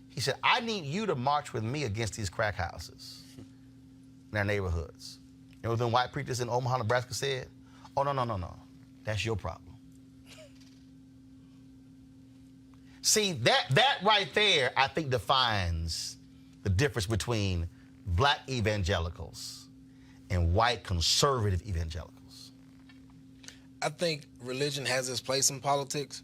He said, I need you to march with me against these crack houses in our neighborhoods. You know what the white preachers in Omaha, Nebraska said? Oh, no. That's your problem. See, that right there, I think, defines the difference between black evangelicals and white conservative evangelicals. I think religion has its place in politics,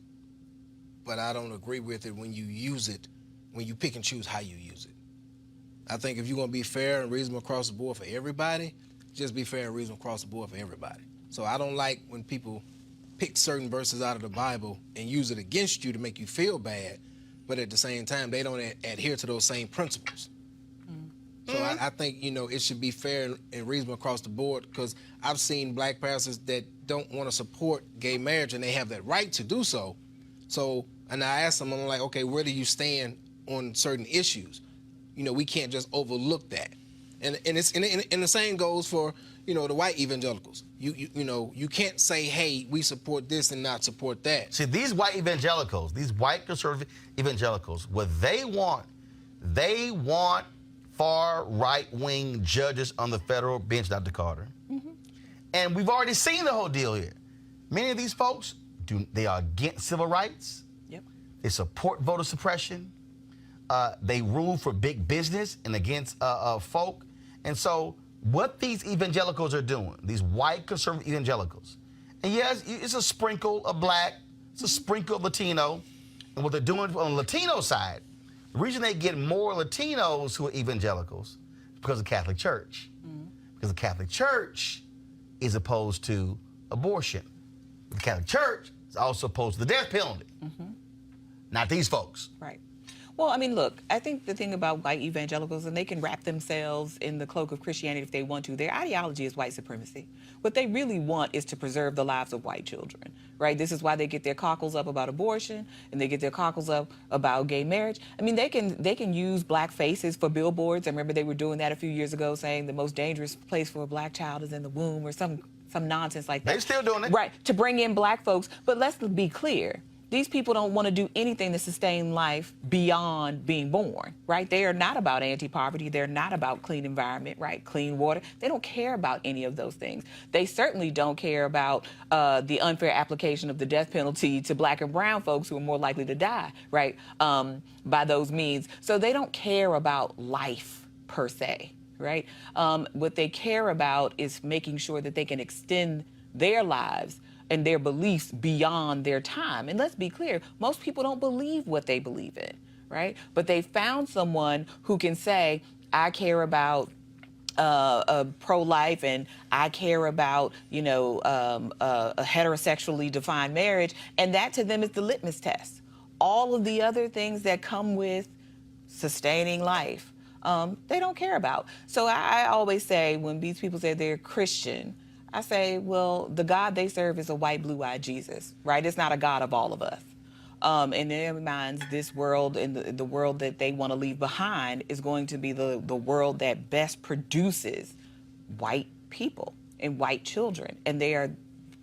but I don't agree with it when you use it, when you pick and choose how you use it. I think if you're going to be fair and reasonable across the board for everybody, just be fair and reasonable across the board for everybody. So I don't like when people pick certain verses out of the Bible and use it against you to make you feel bad, but at the same time, they don't adhere to those same principles. So I think, it should be fair and reasonable across the board, because I've seen black pastors that don't want to support gay marriage, and they have that right to do so. And I asked them, I'm like, okay, where do you stand on certain issues? We can't just overlook that. And the same goes for, the white evangelicals. You can't say, hey, we support this and not support that. See, these white evangelicals, these white conservative evangelicals, what they want far right-wing judges on the federal bench, Dr. Carter. Mm-hmm. And we've already seen the whole deal here. Many of these folks, they are against civil rights. Yep. They support voter suppression. They rule for big business and against folk. And so what these evangelicals are doing, these white conservative evangelicals, and yes, it's a sprinkle of black, it's a sprinkle of Latino, and what they're doing on the Latino side, the reason they get more Latinos who are evangelicals is because of the Catholic Church. Mm-hmm. Because the Catholic Church is opposed to abortion. The Catholic Church is also opposed to the death penalty. Mm-hmm. Not these folks. Right. Well, I mean, look, I think the thing about white evangelicals, and they can wrap themselves in the cloak of Christianity if they want to, their ideology is white supremacy. What they really want is to preserve the lives of white children, right? This is why they get their cockles up about abortion, and they get their cockles up about gay marriage. I mean, they can use black faces for billboards. I remember they were doing that a few years ago, saying the most dangerous place for a black child is in the womb, or some nonsense like that. They're still doing it. Right, to bring in black folks. But let's be clear. These people don't want to do anything to sustain life beyond being born, right? They are not about anti-poverty. They're not about clean environment, right? Clean water. They don't care about any of those things. They certainly don't care about the unfair application of the death penalty to black and brown folks who are more likely to die, right, by those means. So they don't care about life per se, right? What they care about is making sure that they can extend their lives and their beliefs beyond their time. And let's be clear, most people don't believe what they believe in, right? But they found someone who can say, I care about pro-life, and I care about, a heterosexually defined marriage, and that to them is the litmus test. All of the other things that come with sustaining life, they don't care about. So I always say when these people say they're Christian, I say, well, the God they serve is a white, blue-eyed Jesus, right? It's not a God of all of us. In their minds, this world and the world that they want to leave behind is going to be the world that best produces white people and white children. And they are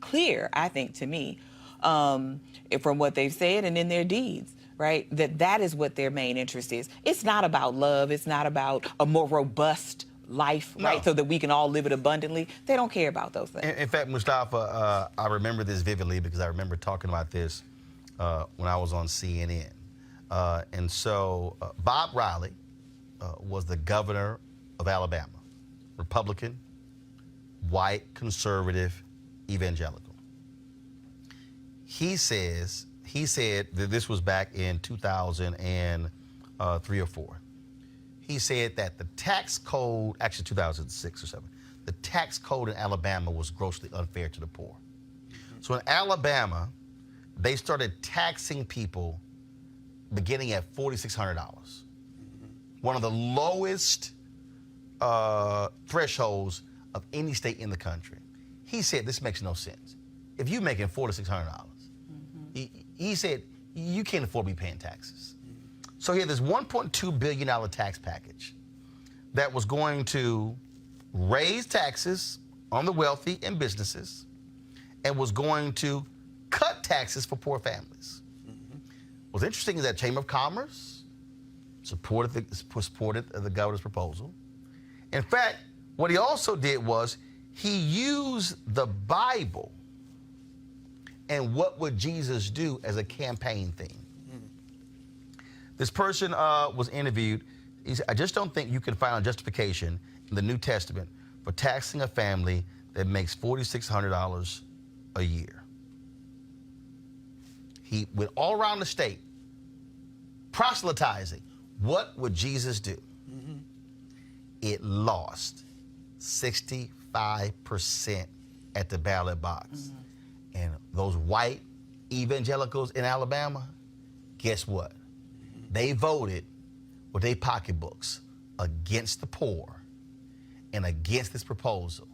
clear, I think, to me, from what they've said and in their deeds, right? That is what their main interest is. It's not about love. It's not about a more robust life, No. right? So that we can all live it abundantly. They don't care about those things. In fact, Mustafa, I remember this vividly because I remember talking about this when I was on CNN. And so Bob Riley was the governor of Alabama, Republican, white, conservative, evangelical. He said that this was back in 2003 or 4. He said that the tax code, actually 2006 or 7, the tax code in Alabama was grossly unfair to the poor. So in Alabama, they started taxing people beginning at $4,600. One of the lowest thresholds of any state in the country. He said this makes no sense. If you're making $4,600, he said you can't afford to be paying taxes. So he had this $1.2 billion tax package that was going to raise taxes on the wealthy and businesses and was going to cut taxes for poor families. What's interesting is that Chamber of Commerce supported the governor's proposal. In fact, what he also did was he used the Bible and what would Jesus do as a campaign theme. This person was interviewed. He said, I just don't think you can find a justification in the New Testament for taxing a family that makes $4,600 a year. He went all around the state proselytizing. What would Jesus do? It lost 65% at the ballot box. And those white evangelicals in Alabama, guess what? They voted with their pocketbooks against the poor and against this proposal.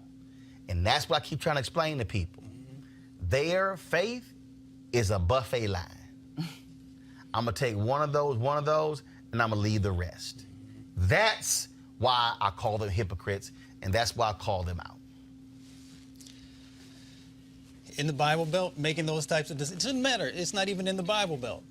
And that's what I keep trying to explain to people. Their faith is a buffet line. I'm gonna take one of those, and I'm gonna leave the rest. That's why I call them hypocrites, and that's why I call them out. In the Bible Belt, making those types of decisions, it doesn't matter. It's not even in the Bible Belt.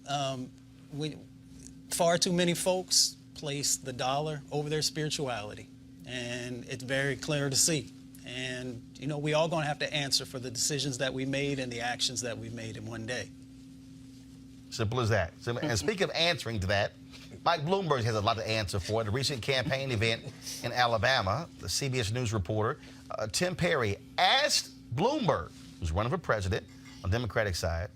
Far too many folks place the dollar over their spirituality, and it's very clear to see. And, you know, we all going to have to answer for the decisions that we made and the actions that we made in one day. Simple as that. And speaking of answering to that, Mike Bloomberg has a lot to answer for. At a recent campaign event in Alabama, the CBS News reporter, Tim Perry, asked Bloomberg, who's running for president on the Democratic side,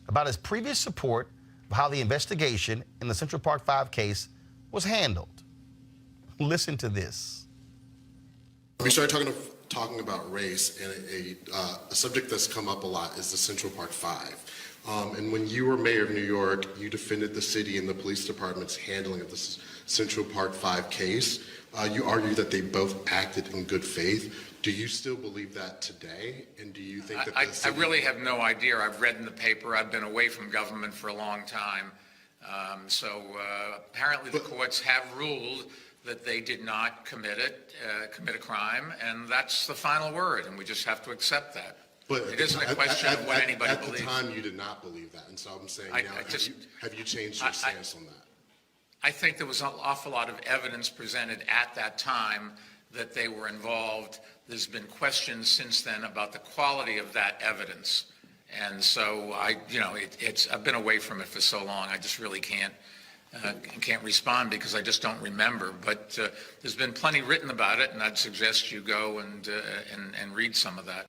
about his previous support of how the investigation in the Central Park 5 case was handled. Listen to this. We started talking about race, and a subject that's come up a lot is the Central Park 5. And when you were mayor of New York, you defended the city and the police department's handling of the Central Park 5 case. You argued that they both acted in good faith. Do you still believe that today? And do you think that I really have no idea. I've read in the paper. I've been away from government for a long time. Apparently the courts have ruled that they did not commit a crime, and that's the final word, and we just have to accept that. But it isn't a question of what anybody believes. At the time, you did not believe that, and so I'm saying have you changed your stance on that? I think there was an awful lot of evidence presented at that time that they were involved. There's been questions since then about the quality of that evidence, and so I've been away from it for so long. I just really can't respond because I just don't remember. But there's been plenty written about it, and I'd suggest you go and read some of that.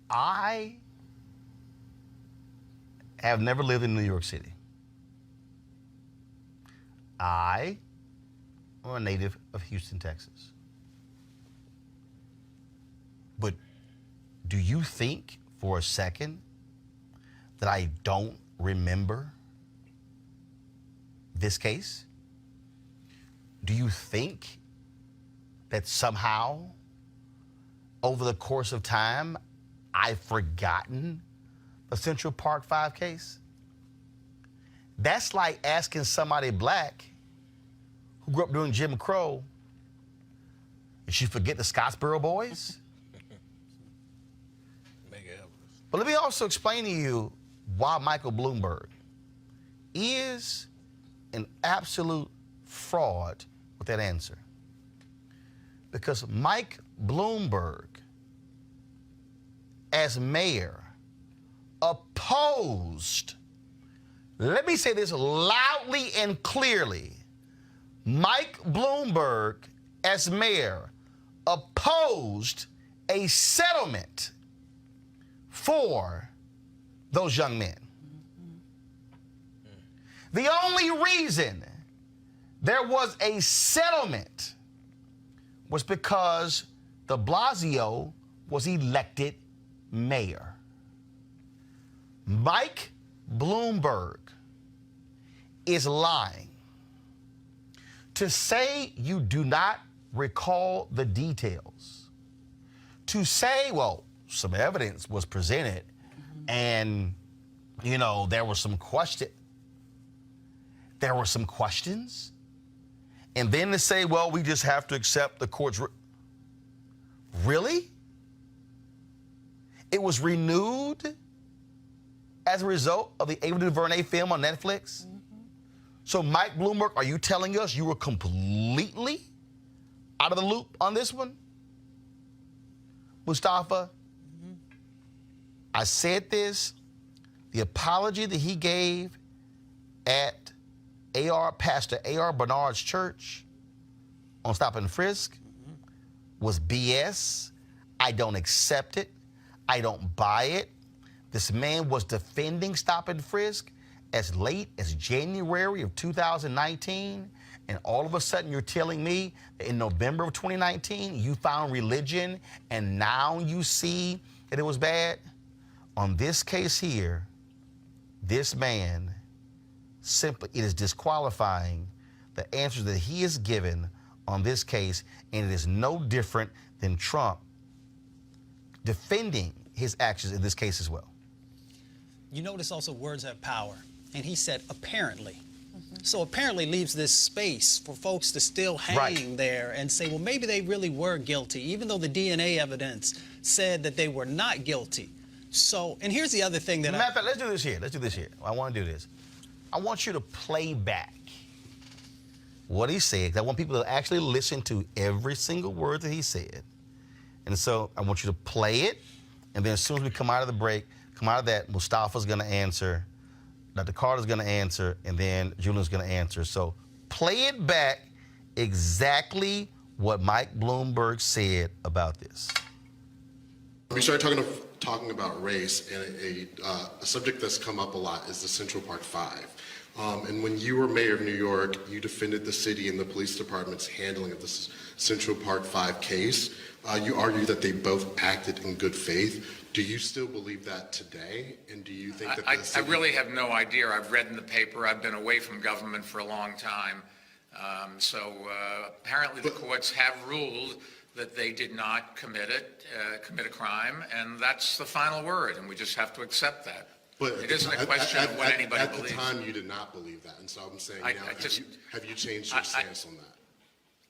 I have never lived in New York City. I am a native of Houston, Texas. But Do you think for a second that I don't remember this case? Do you think that somehow over the course of time I've forgotten the Central Park 5 case? That's like asking somebody black who grew up during Jim Crow, did you forget the Scottsboro Boys? But let me also explain to you why Michael Bloomberg is an absolute fraud with that answer. Because Mike Bloomberg, as mayor, opposed, let me say this loudly and clearly, Mike Bloomberg, as mayor, opposed a settlement for those young men. The only reason there was a settlement was because de Blasio was elected mayor. Mike Bloomberg is lying. To say you do not recall the details, to say, well, some evidence was presented and, you know, there were some questions, and then to say, well, we just have to accept the court's. Really? It was renewed as a result of the Ava DuVernay film on Netflix? So, Mike Bloomberg, are you telling us you were completely out of the loop on this one? Mustafa, I said this, the apology that he gave at Pastor A.R. Bernard's church on Stop and Frisk was BS. I don't accept it. I don't buy it. This man was defending Stop and Frisk as late as January of 2019, and all of a sudden you're telling me that in November of 2019 you found religion and now you see that it was bad? On this case here, this man simply, it is disqualifying the answers that he has given on this case, and it is no different than Trump defending his actions in this case as well. You notice also words have power, and he said apparently. So apparently leaves this space for folks to still hang there and say, well, maybe they really were guilty, even though the DNA evidence said that they were not guilty. So, and here's the other thing that matter of fact, let's do this here. Let's do this here. I want to do this. I want you to play back what he said, because I want people to actually listen to every single word that he said. And so I want you to play it, and then as soon as we come out of the break, come out of that, Mustafa's going to answer, Dr. Carter's going to answer, and then Julian's going to answer. So play it back exactly what Mike Bloomberg said about this. We started talking about race, and a subject that's come up a lot is the Central Park 5. And when you were mayor of New York, you defended the city and the police department's handling of this Central Park 5 case. You argued that they both acted in good faith. Do you still believe that today? And do you think that I really have no idea. I've read in the paper. I've been away from government for a long time. So apparently the courts have ruled that they did not commit a crime, and that's the final word, and we just have to accept that. But it isn't a question of what anybody believes. At the time, you did not believe that, and so I'm saying, have you changed your stance on that?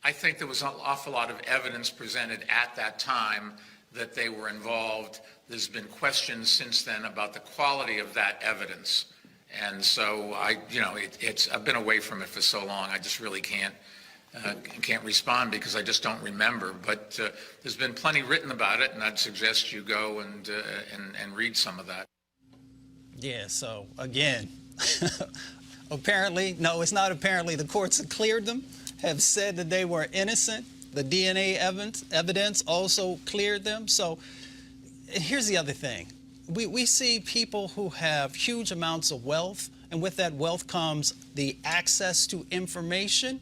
I think there was an awful lot of evidence presented at that time that they were involved. There's been questions since then about the quality of that evidence, and so I've been away from it for so long. I just really can't respond because I just don't remember. But there's been plenty written about it, and I'd suggest you go and read some of that. Yeah, so again, apparently, no, it's not apparently. The courts have cleared them, have said that they were innocent. The DNA evidence also cleared them. So here's the other thing. We see people who have huge amounts of wealth, and with that wealth comes the access to information.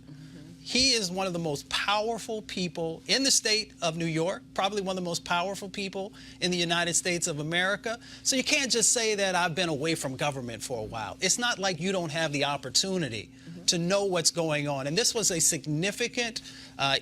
He is one of the most powerful people in the state of New York, probably one of the most powerful people in the United States of America. So you can't just say that I've been away from government for a while. It's not like you don't have the opportunity to know what's going on. And this was a significant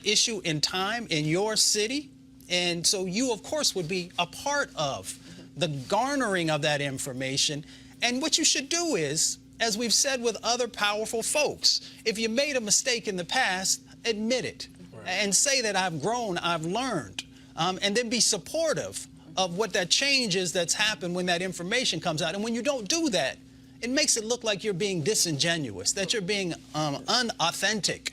issue in time in your city. And so you, of course, would be a part of the garnering of that information. And what you should do is, as we've said with other powerful folks, if you made a mistake in the past, admit it and say that I've grown, I've learned, and then be supportive of what that change is that's happened when that information comes out. And when you don't do that, it makes it look like you're being disingenuous, that you're being unauthentic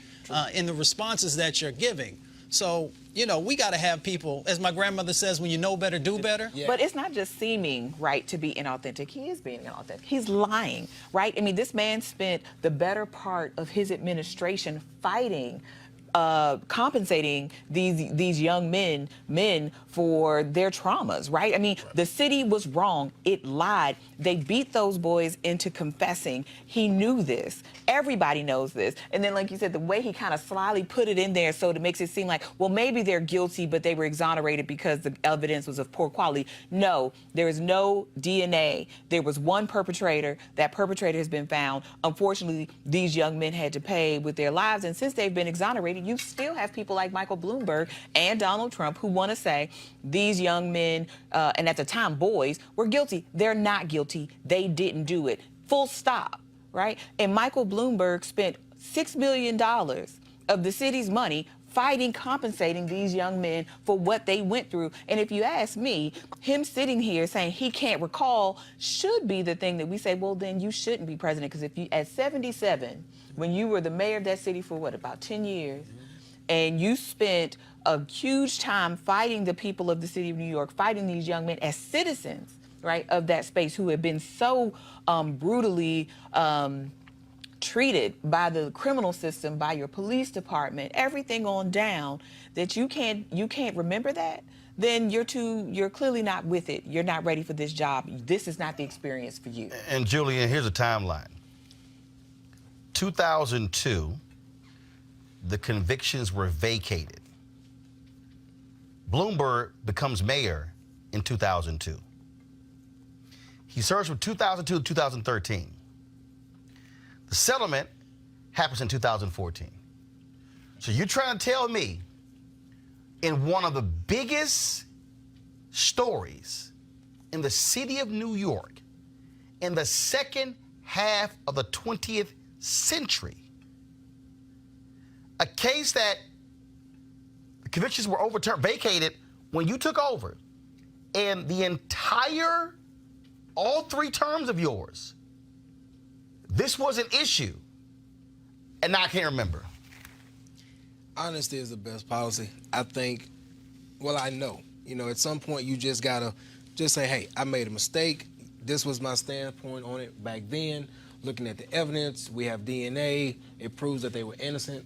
in the responses that you're giving. So, you know, we got to have people, as my grandmother says, when you know better, do better. Yeah. But it's not just seeming right to be inauthentic. He is being inauthentic. He's lying, right? I mean, this man spent the better part of his administration fighting, compensating these young men for their traumas, right? I mean, the city was wrong. It lied. They beat those boys into confessing. He knew this. Everybody knows this. And then, like you said, the way he kind of slyly put it in there so it makes it seem like, well, maybe they're guilty, but they were exonerated because the evidence was of poor quality. No, there is no DNA. There was one perpetrator. That perpetrator has been found. Unfortunately, these young men had to pay with their lives. And since they've been exonerated, you still have people like Michael Bloomberg and Donald Trump who want to say these young men, and at the time boys, were guilty. They're not guilty. They didn't do it. Full stop, right? And Michael Bloomberg spent $6 million of the city's money fighting, compensating these young men for what they went through. And if you ask me, him sitting here saying he can't recall should be the thing that we say, well, then you shouldn't be president. Because if you, at 77, when you were the mayor of that city for what, about 10 years, and you spent a huge time fighting the people of the city of New York, fighting these young men as citizens, right, of that space who have been so brutally treated by the criminal system, by your police department, everything on down, that you can't remember that, then you're clearly not with it. You're not ready for this job. This is not the experience for you. And Julian, here's a timeline. 2002, the convictions were vacated. Bloomberg becomes mayor in 2002. He serves from 2002 to 2013. The settlement happens in 2014. So you're trying to tell me in one of the biggest stories in the city of New York in the second half of the 20th century, a case that the convictions were overturned, vacated when you took over, and the entire, all 3 terms of yours, this was an issue, and now I can't remember. Honesty is the best policy. I think, well, I know. You know, at some point you just gotta just say, hey, I made a mistake. This was my standpoint on it back then. Looking at the evidence, we have DNA. It proves that they were innocent.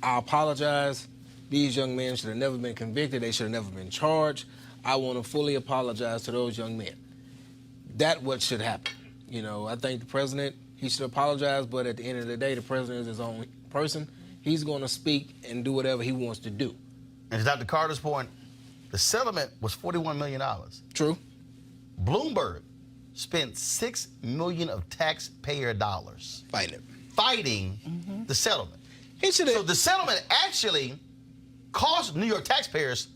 I apologize. These young men should have never been convicted. They should have never been charged. I want to fully apologize to those young men. That's what should happen. You know, I think the president, he should apologize, but at the end of the day, the president is his own person. He's going to speak and do whatever he wants to do. And to Dr. Carter's point, the settlement was $41 million. True. Bloomberg spent $6 million of taxpayer dollars fighting the settlement. So the settlement actually cost New York taxpayers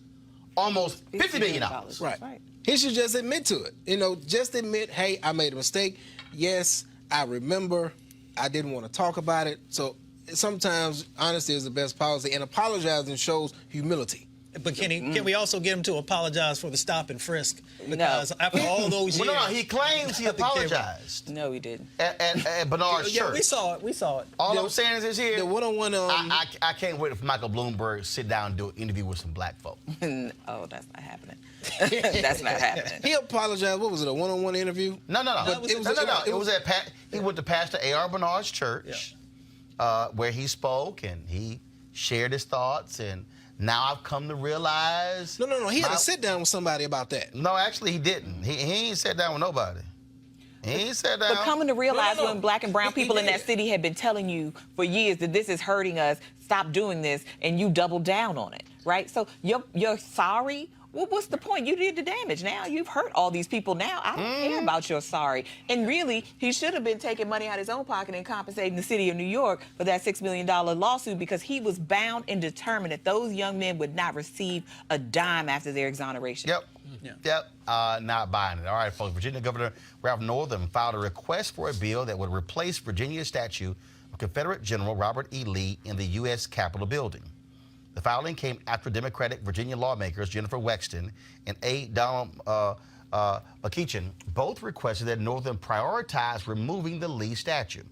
almost $50 million. Right. He should just admit to it. You know, just admit, hey, I made a mistake. Yes, I remember. I didn't want to talk about it. So sometimes honesty is the best policy, and apologizing shows humility. But can we also get him to apologize for the stop and frisk? Because after all those years... No, he claims he apologized. No, he didn't. At Bernard's church. Yeah, we saw it. All I'm saying is this here. The one-on-one... I can't wait for Michael Bloomberg to sit down and do an interview with some black folk. Oh, that's not happening. That's not happening. He apologized. What was it, a one-on-one interview? No. It was at he went to Pastor A.R. Bernard's church, where he spoke and he shared his thoughts, and now I've come to realize... No. He had to sit down with somebody about that. No, actually, he didn't. He ain't sat down with nobody. He ain't sat down. But coming to realize No. when black and brown people in that city had been telling you for years that this is hurting us, stop doing this, and you doubled down on it, right? So you're sorry. Well, what's the point? You did the damage. Now you've hurt all these people. Now I don't care about your sorry. And really, he should have been taking money out of his own pocket and compensating the city of New York for that $6 million lawsuit, because he was bound and determined that those young men would not receive a dime after their exoneration. Yep. Not buying it. All right, folks. Virginia Governor Ralph Northam filed a request for a bill that would replace Virginia's statue of Confederate General Robert E. Lee in the U.S. Capitol building. The filing came after Democratic Virginia lawmakers Jennifer Wexton and A. Donald McEachin both requested that Northam prioritize removing the Lee statue.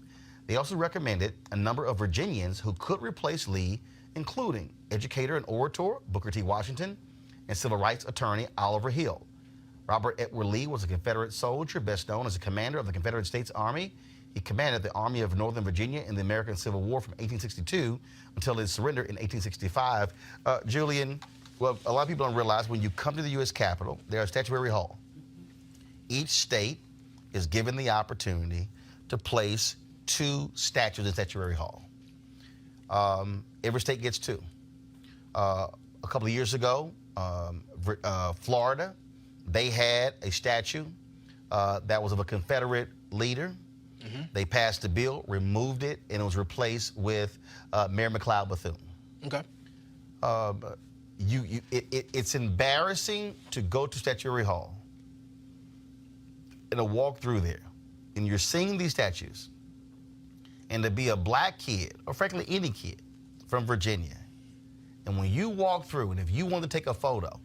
They also recommended a number of Virginians who could replace Lee, including educator and orator Booker T. Washington and civil rights attorney Oliver Hill. Robert Edward Lee was a Confederate soldier, best known as a commander of the Confederate States Army. He commanded the Army of Northern Virginia in the American Civil War from 1862 until his surrender in 1865. Julian, well, a lot of people don't realize when you come to the U.S. Capitol, there's a statuary hall. Each state is given the opportunity to place 2 statues in Statuary Hall. Every state gets 2. A couple of years ago, Florida, they had a statue that was of a Confederate leader. They passed the bill, removed it, and it was replaced with Mary McLeod Bethune. Okay. It's embarrassing to go to Statuary Hall and to walk through there, and you're seeing these statues, and to be a black kid, or frankly any kid from Virginia, and when you walk through, and if you want to take a photo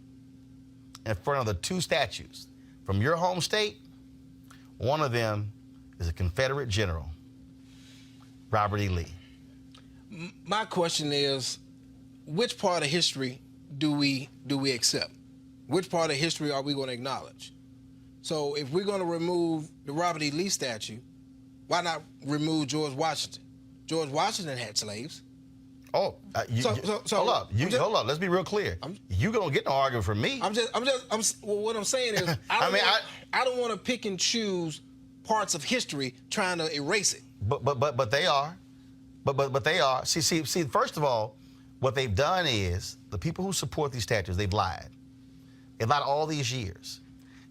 in front of the 2 statues from your home state, one of them is a Confederate general, Robert E. Lee. My question is, which part of history do we accept? Which part of history are we going to acknowledge? So if we're going to remove the Robert E. Lee statue, why not remove George Washington? George Washington had slaves. Oh, hold up. Hold up. Let's be real clear. You don't get no argument from me. Well, what I'm saying is, I don't want to pick and choose parts of history trying to erase it. But they are. But they are. See, first of all, what they've done is the people who support these statues, they've lied. They've lied all these years.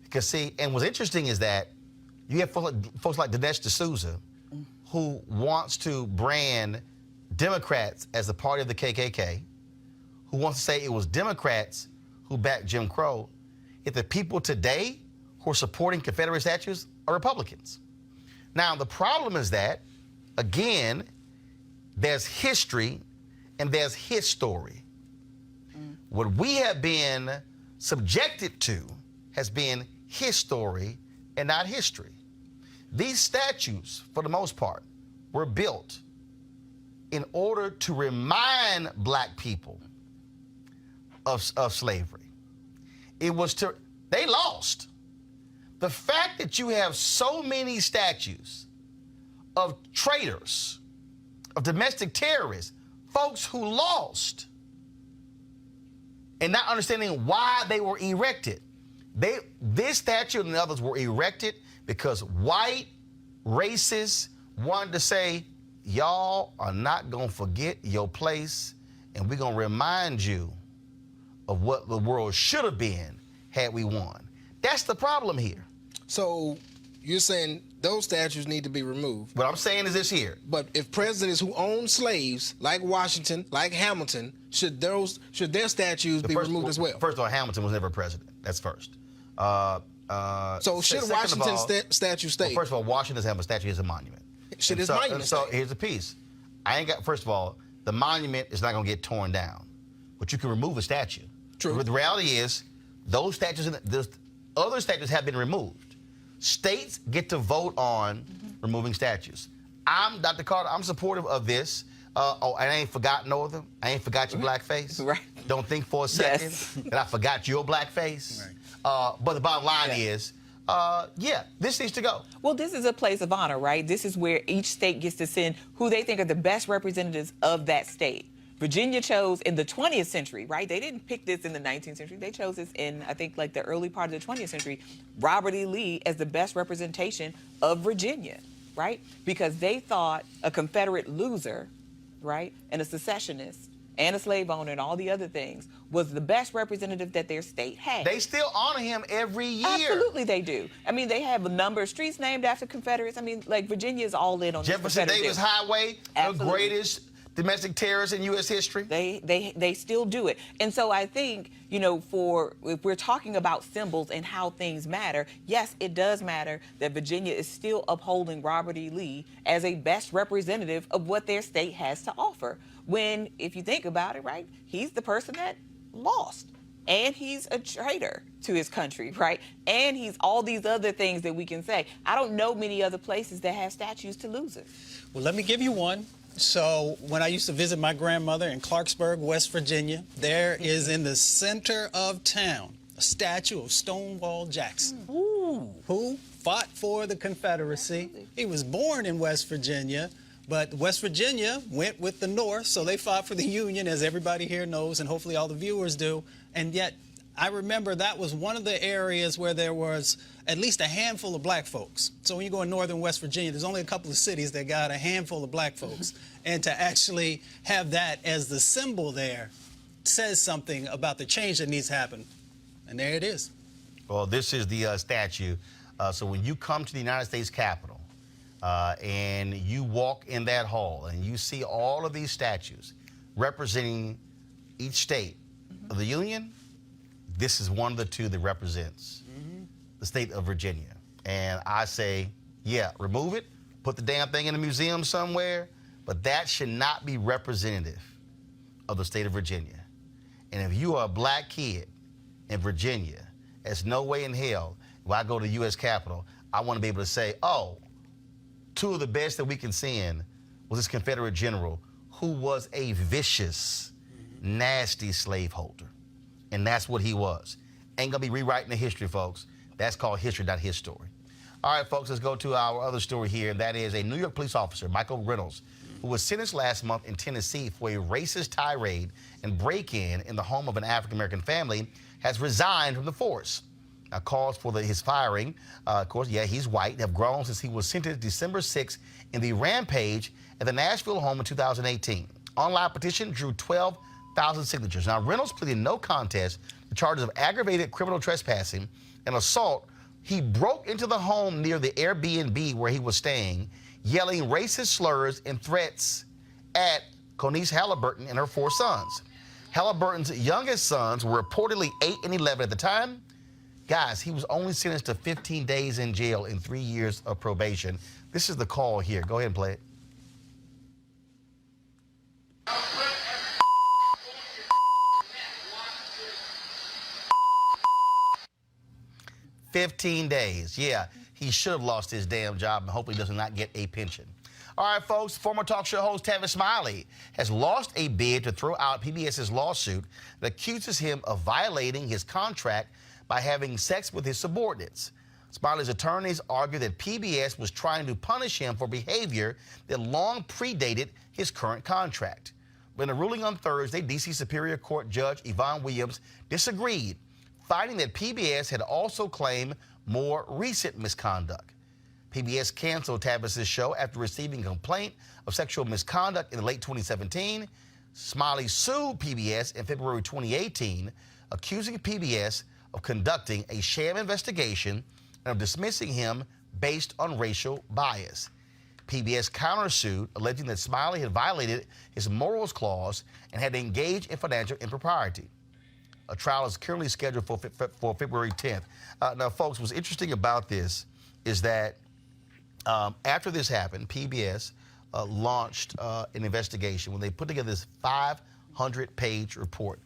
Because see, and what's interesting is that you have folks like Dinesh D'Souza, who wants to brand Democrats as the party of the KKK, who wants to say it was Democrats who backed Jim Crow, yet the people today who are supporting Confederate statues are Republicans. Now, the problem is that, again, there's history and there's his story. What we have been subjected to has been his story and not history. These statues, for the most part, were built in order to remind black people of slavery. They lost. The fact that you have so many statues of traitors, of domestic terrorists, folks who lost, and not understanding why they were erected. This statue and others were erected because white racists wanted to say, y'all are not going to forget your place, and we're going to remind you of what the world should have been had we won. That's the problem here. So you're saying those statues need to be removed. What I'm saying is this here. But if presidents who own slaves, like Washington, like Hamilton, should their statues be removed as well? First of all, Hamilton was never president. That's first. So should Washington's statue stay? Well, first of all, Washington doesn't have a statue; it's a monument. Should his monument stay? So here's the piece. First of all, the monument is not going to get torn down, but you can remove a statue. True. But the reality is, those statues, the other statues have been removed. States get to vote on removing statues. Dr. Carter, I'm supportive of this. And I ain't forgot Northam. I ain't forgot your black face. Right. Don't think for a second that I forgot your black face. Right. But the bottom line is, this needs to go. Well, this is a place of honor, right? This is where each state gets to send who they think are the best representatives of that state, Virginia chose in the 20th century, right? They didn't pick this in the 19th century. They chose this in, I think, like the early part of the 20th century, Robert E. Lee as the best representation of Virginia, right? Because they thought a Confederate loser, right, and a secessionist and a slave owner and all the other things was the best representative that their state had. They still honor him every year. Absolutely they do. I mean, they have a number of streets named after Confederates. I mean, like, Virginia is all in on Jefferson this Davis Highway, the greatest domestic terrorist in U.S. history. They still do it. And so I think, you know, if we're talking about symbols and how things matter, yes, it does matter that Virginia is still upholding Robert E. Lee as a best representative of what their state has to offer. When, if you think about it, right, he's the person that lost. And he's a traitor to his country, right? And he's all these other things that we can say. I don't know many other places that have statues to losers. Well, let me give you one. So when I used to visit my grandmother in Clarksburg, West Virginia, there is in the center of town a statue of Stonewall Jackson, who fought for the Confederacy. He was born in West Virginia, but West Virginia went with the North, so they fought for the Union, as everybody here knows, and hopefully all the viewers do. And yet, I remember that was one of the areas where there was at least a handful of black folks. So when you go in northern West Virginia, there's only a couple of cities that got a handful of black folks. And to actually have that as the symbol there says something about the change that needs to happen. And there it is. Well, this is the statue. So when you come to the United States Capitol and you walk in that hall and you see all of these statues representing each state of the Union, this is one of the two that represents the state of Virginia. And I say, yeah, remove it, put the damn thing in a museum somewhere, but that should not be representative of the state of Virginia. And if you are a black kid in Virginia, there's no way in hell, when I go to the U.S. Capitol, I want to be able to say, oh, two of the best that we can send was this Confederate general who was a vicious, nasty slaveholder. And that's what he was. Ain't gonna be rewriting the history, folks. That's called history, not his story. All right, folks, let's go to our other story here, and that is a New York police officer, Michael Reynolds, who was sentenced last month in Tennessee for a racist tirade and break-in the home of an African-American family, has resigned from the force. Now, calls for his firing, of course, yeah, he's white, have grown since he was sentenced December 6th in the rampage at the Nashville home in 2018. Online petition drew 12,000 signatures. Now, Reynolds pleaded no contest to charges of aggravated criminal trespassing and assault. He broke into the home near the Airbnb where he was staying, yelling racist slurs and threats at Conice Halliburton and her 4 sons. Halliburton's youngest sons were reportedly 8 and 11 at the time. Guys, he was only sentenced to 15 days in jail and 3 years of probation. This is the call here. Go ahead and play it. 15 days. Yeah, he should have lost his damn job and hopefully does not get a pension. All right, folks, former talk show host Tavis Smiley has lost a bid to throw out PBS's lawsuit that accuses him of violating his contract by having sex with his subordinates. Smiley's attorneys argue that PBS was trying to punish him for behavior that long predated his current contract. But in a ruling on Thursday, D.C. Superior Court Judge Yvonne Williams disagreed, finding that PBS had also claimed more recent misconduct. PBS canceled Tavis's show after receiving a complaint of sexual misconduct in late 2017. Smiley sued PBS in February 2018, accusing PBS of conducting a sham investigation and of dismissing him based on racial bias. PBS countersued, alleging that Smiley had violated his morals clause and had engaged in financial impropriety. A trial is currently scheduled for February 10th. Now, folks, what's interesting about this is that after this happened, PBS launched an investigation when they put together this 500-page report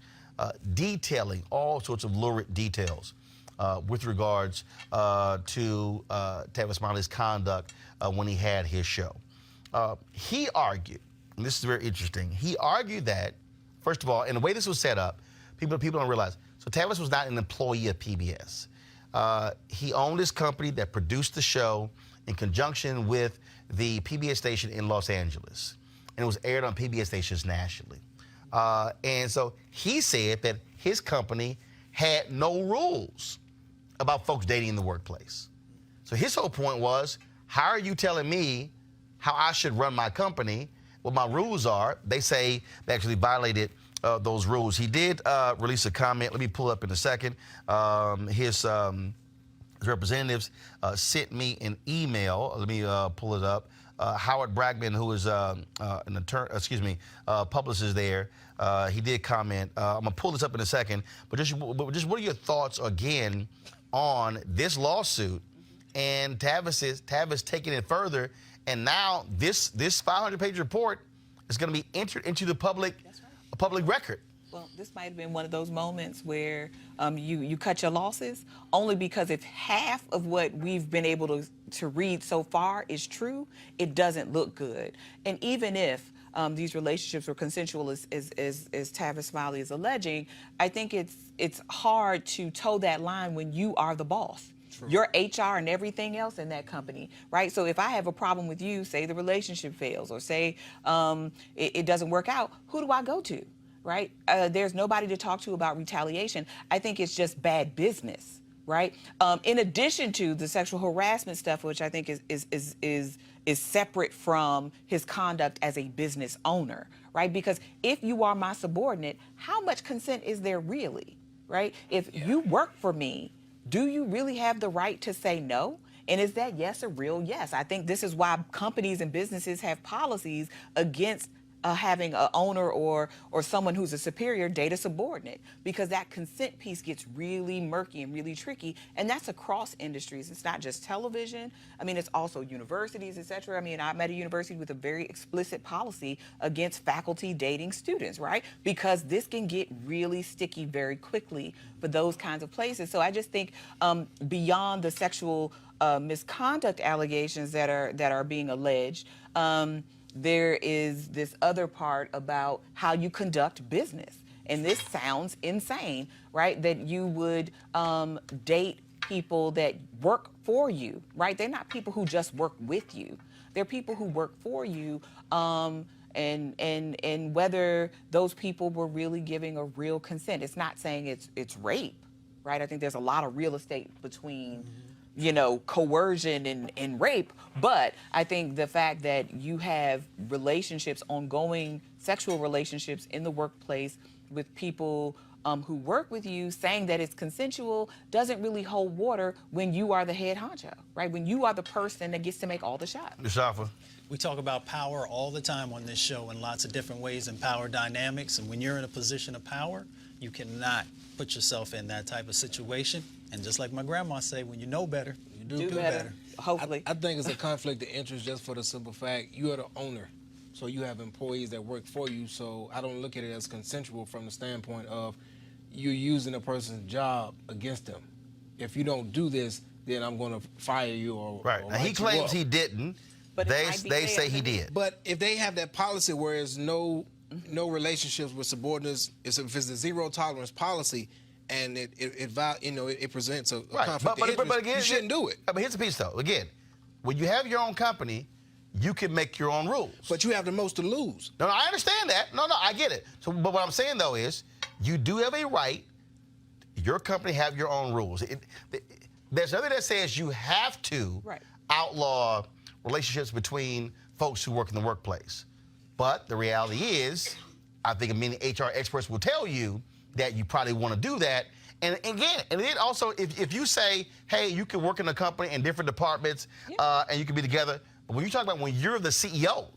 detailing all sorts of lurid details with regards to Tavis Smiley's conduct when he had his show. He argued, and this is very interesting, he argued that, first of all, and the way this was set up, people don't realize, so Tavis was not an employee of PBS. He owned this company that produced the show in conjunction with the PBS station in Los Angeles, and it was aired on PBS stations nationally. And so he said that his company had no rules about folks dating in the workplace. So his whole point was, how are you telling me how I should run my company, what my rules are? They say they actually violated those rules. He did release a comment. Let me pull up in a second. His representatives sent me an email. Let me pull it up. Howard Bragman, who is an attorney, publicist there, he did comment. I'm gonna pull this up in a second, but just what are your thoughts again on this lawsuit and Tavis taking it further, and now this 500-page report is going to be entered into the public record. Well, this might have been one of those moments where you cut your losses, only because if half of what we've been able to read so far is true, it doesn't look good. And even if these relationships were consensual, as Tavis Smiley is alleging, I think it's hard to toe that line when you are the boss. True. Your HR and everything else in that company, right? So if I have a problem with you, say the relationship fails, or say it doesn't work out, who do I go to? Right? There's nobody to talk to about retaliation. I think it's just bad business, right? In addition to the sexual harassment stuff, which I think is separate from his conduct as a business owner, right? Because if you are my subordinate, how much consent is there really, right? If you work for me, do you really have the right to say no? And is that yes a real yes? I think this is why companies and businesses have policies against having an owner or someone who's a superior date a subordinate, because that consent piece gets really murky and really tricky, and that's across industries. It's not just television. I mean, it's also universities, et cetera. I mean, I'm at a university with a very explicit policy against faculty dating students, right? Because this can get really sticky very quickly for those kinds of places. So I just think beyond the sexual misconduct allegations that are being alleged, there is this other part about how you conduct business. And this sounds insane, right? That you would date people that work for you, right? They're not people who just work with you. They're people who work for you, and whether those people were really giving a real consent. It's not saying it's rape, right? I think there's a lot of real estate between coercion and rape. But I think the fact that you have relationships, ongoing sexual relationships in the workplace with people who work with you, saying that it's consensual doesn't really hold water when you are the head honcho, right? When you are the person that gets to make all the shots. Shafa. We talk about power all the time on this show in lots of different ways and power dynamics. And when you're in a position of power, you cannot put yourself in that type of situation. And just like my grandma say, when you know better, you do better. Hopefully. I think it's a conflict of interest just for the simple fact you are the owner. So you have employees that work for you. So I don't look at it as consensual from the standpoint of you're using a person's job against them. If you don't do this, then I'm going to fire you or right. Or now, he claims he didn't. But they say he did. But if they have that policy where there's no relationships with subordinates, if it's a zero tolerance policy, and it presents a conflict of interest, but again, you shouldn't do it. But here's the piece, though. Again, when you have your own company, you can make your own rules. But you have the most to lose. No, I understand that. No, I get it. So, but what I'm saying, though, is you do have a right, your company have your own rules. There's nothing that says you have to outlaw relationships between folks who work in the workplace. But the reality is, I think many HR experts will tell you that you probably want to do that. And again, and then also, if you say, hey, you can work in a company in different departments and you can be together, but when you talk about when you're the CEO,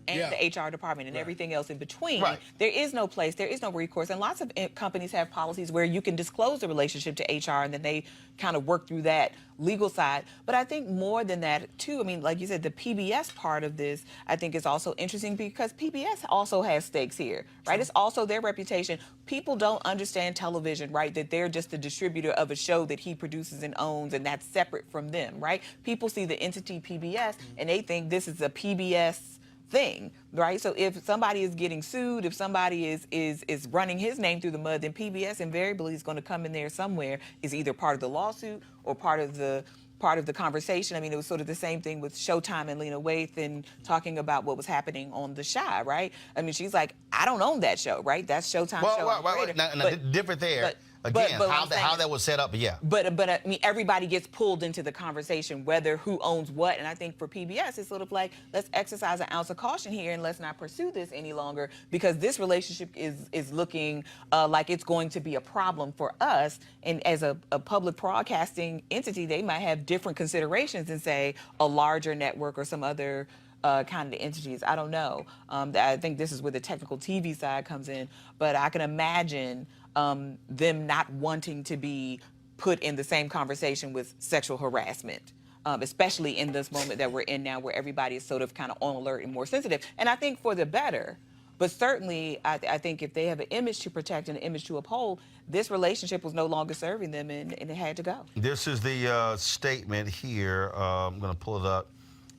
and the HR department and everything else in between, there is no place, there is no recourse. And lots of companies have policies where you can disclose the relationship to HR and then they kind of work through that legal side. But I think more than that, too, I mean, like you said, the PBS part of this, I think is also interesting because PBS also has stakes here, right? It's also their reputation. People don't understand television, right? That they're just the distributor of a show that he produces and owns, and that's separate from them, right? People see the entity PBS and they think this is a PBS thing, right? So if somebody is getting sued, if somebody is running his name through the mud, then PBS invariably is going to come in there somewhere, is either part of the lawsuit or part of the part of the conversation. I mean, it was sort of the same thing with Showtime and Lena Waithe and talking about what was happening on The Chi, right? I mean, she's like, I don't own that show, right? That's Showtime show. Well, different there. Again, how that was set up, yeah. But I mean, everybody gets pulled into the conversation, whether who owns what. And I think for PBS, it's sort of like, let's exercise an ounce of caution here and let's not pursue this any longer, because this relationship is looking like it's going to be a problem for us. And as a public broadcasting entity, they might have different considerations than, say, a larger network or some other kind of entities. I don't know. I think this is where the technical TV side comes in. But I can imagine them not wanting to be put in the same conversation with sexual harassment, especially in this moment that we're in now, where everybody is sort of kind of on alert and more sensitive. And I think for the better. But certainly, I think if they have an image to protect and an image to uphold, this relationship was no longer serving them, and it had to go. This is the statement here. I'm going to pull it up.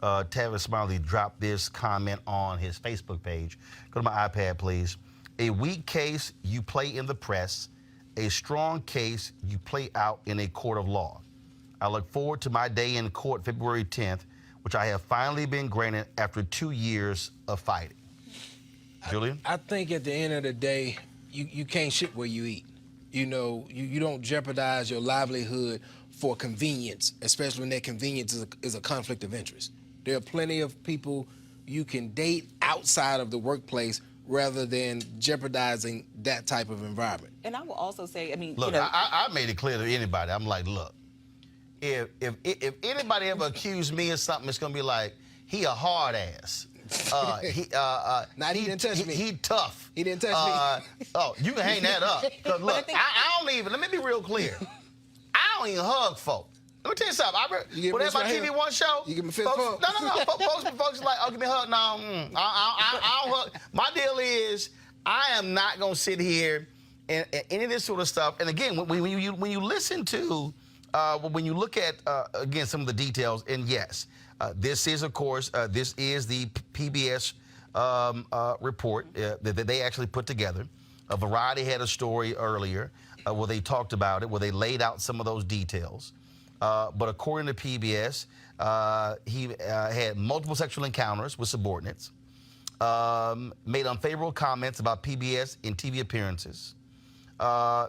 Tavis Smiley dropped this comment on his Facebook page. Go to my iPad, please. A weak case you play in the press, a strong case you play out in a court of law. I look forward to my day in court February 10th, which I have finally been granted after 2 years of fighting. Julian? I think at the end of the day, you can't shit where you eat. You know, you don't jeopardize your livelihood for convenience, especially when that convenience is a conflict of interest. There are plenty of people you can date outside of the workplace rather than jeopardizing that type of environment. And I will also say, I mean, look, you know, I made it clear to anybody. I'm like, look, if anybody ever accused me of something, it's gonna be like, he a hard ass. He didn't touch me. He tough. He didn't touch me. Oh, you can hang that up. Cause look, I don't even. Let me be real clear. I don't even hug folk. Let me tell you something. When I my TV One show, you give me a fist folks, bump. No. Folks are like, oh, give me a hug. No, I don't hug. My deal is, I am not gonna sit here and any of this sort of stuff. And again, when you listen to, when you look at again some of the details, and yes, this is of course this is the PBS report that they actually put together. Variety had a story earlier where they talked about it, where they laid out some of those details. But according to PBS, he had multiple sexual encounters with subordinates, made unfavorable comments about PBS in TV appearances.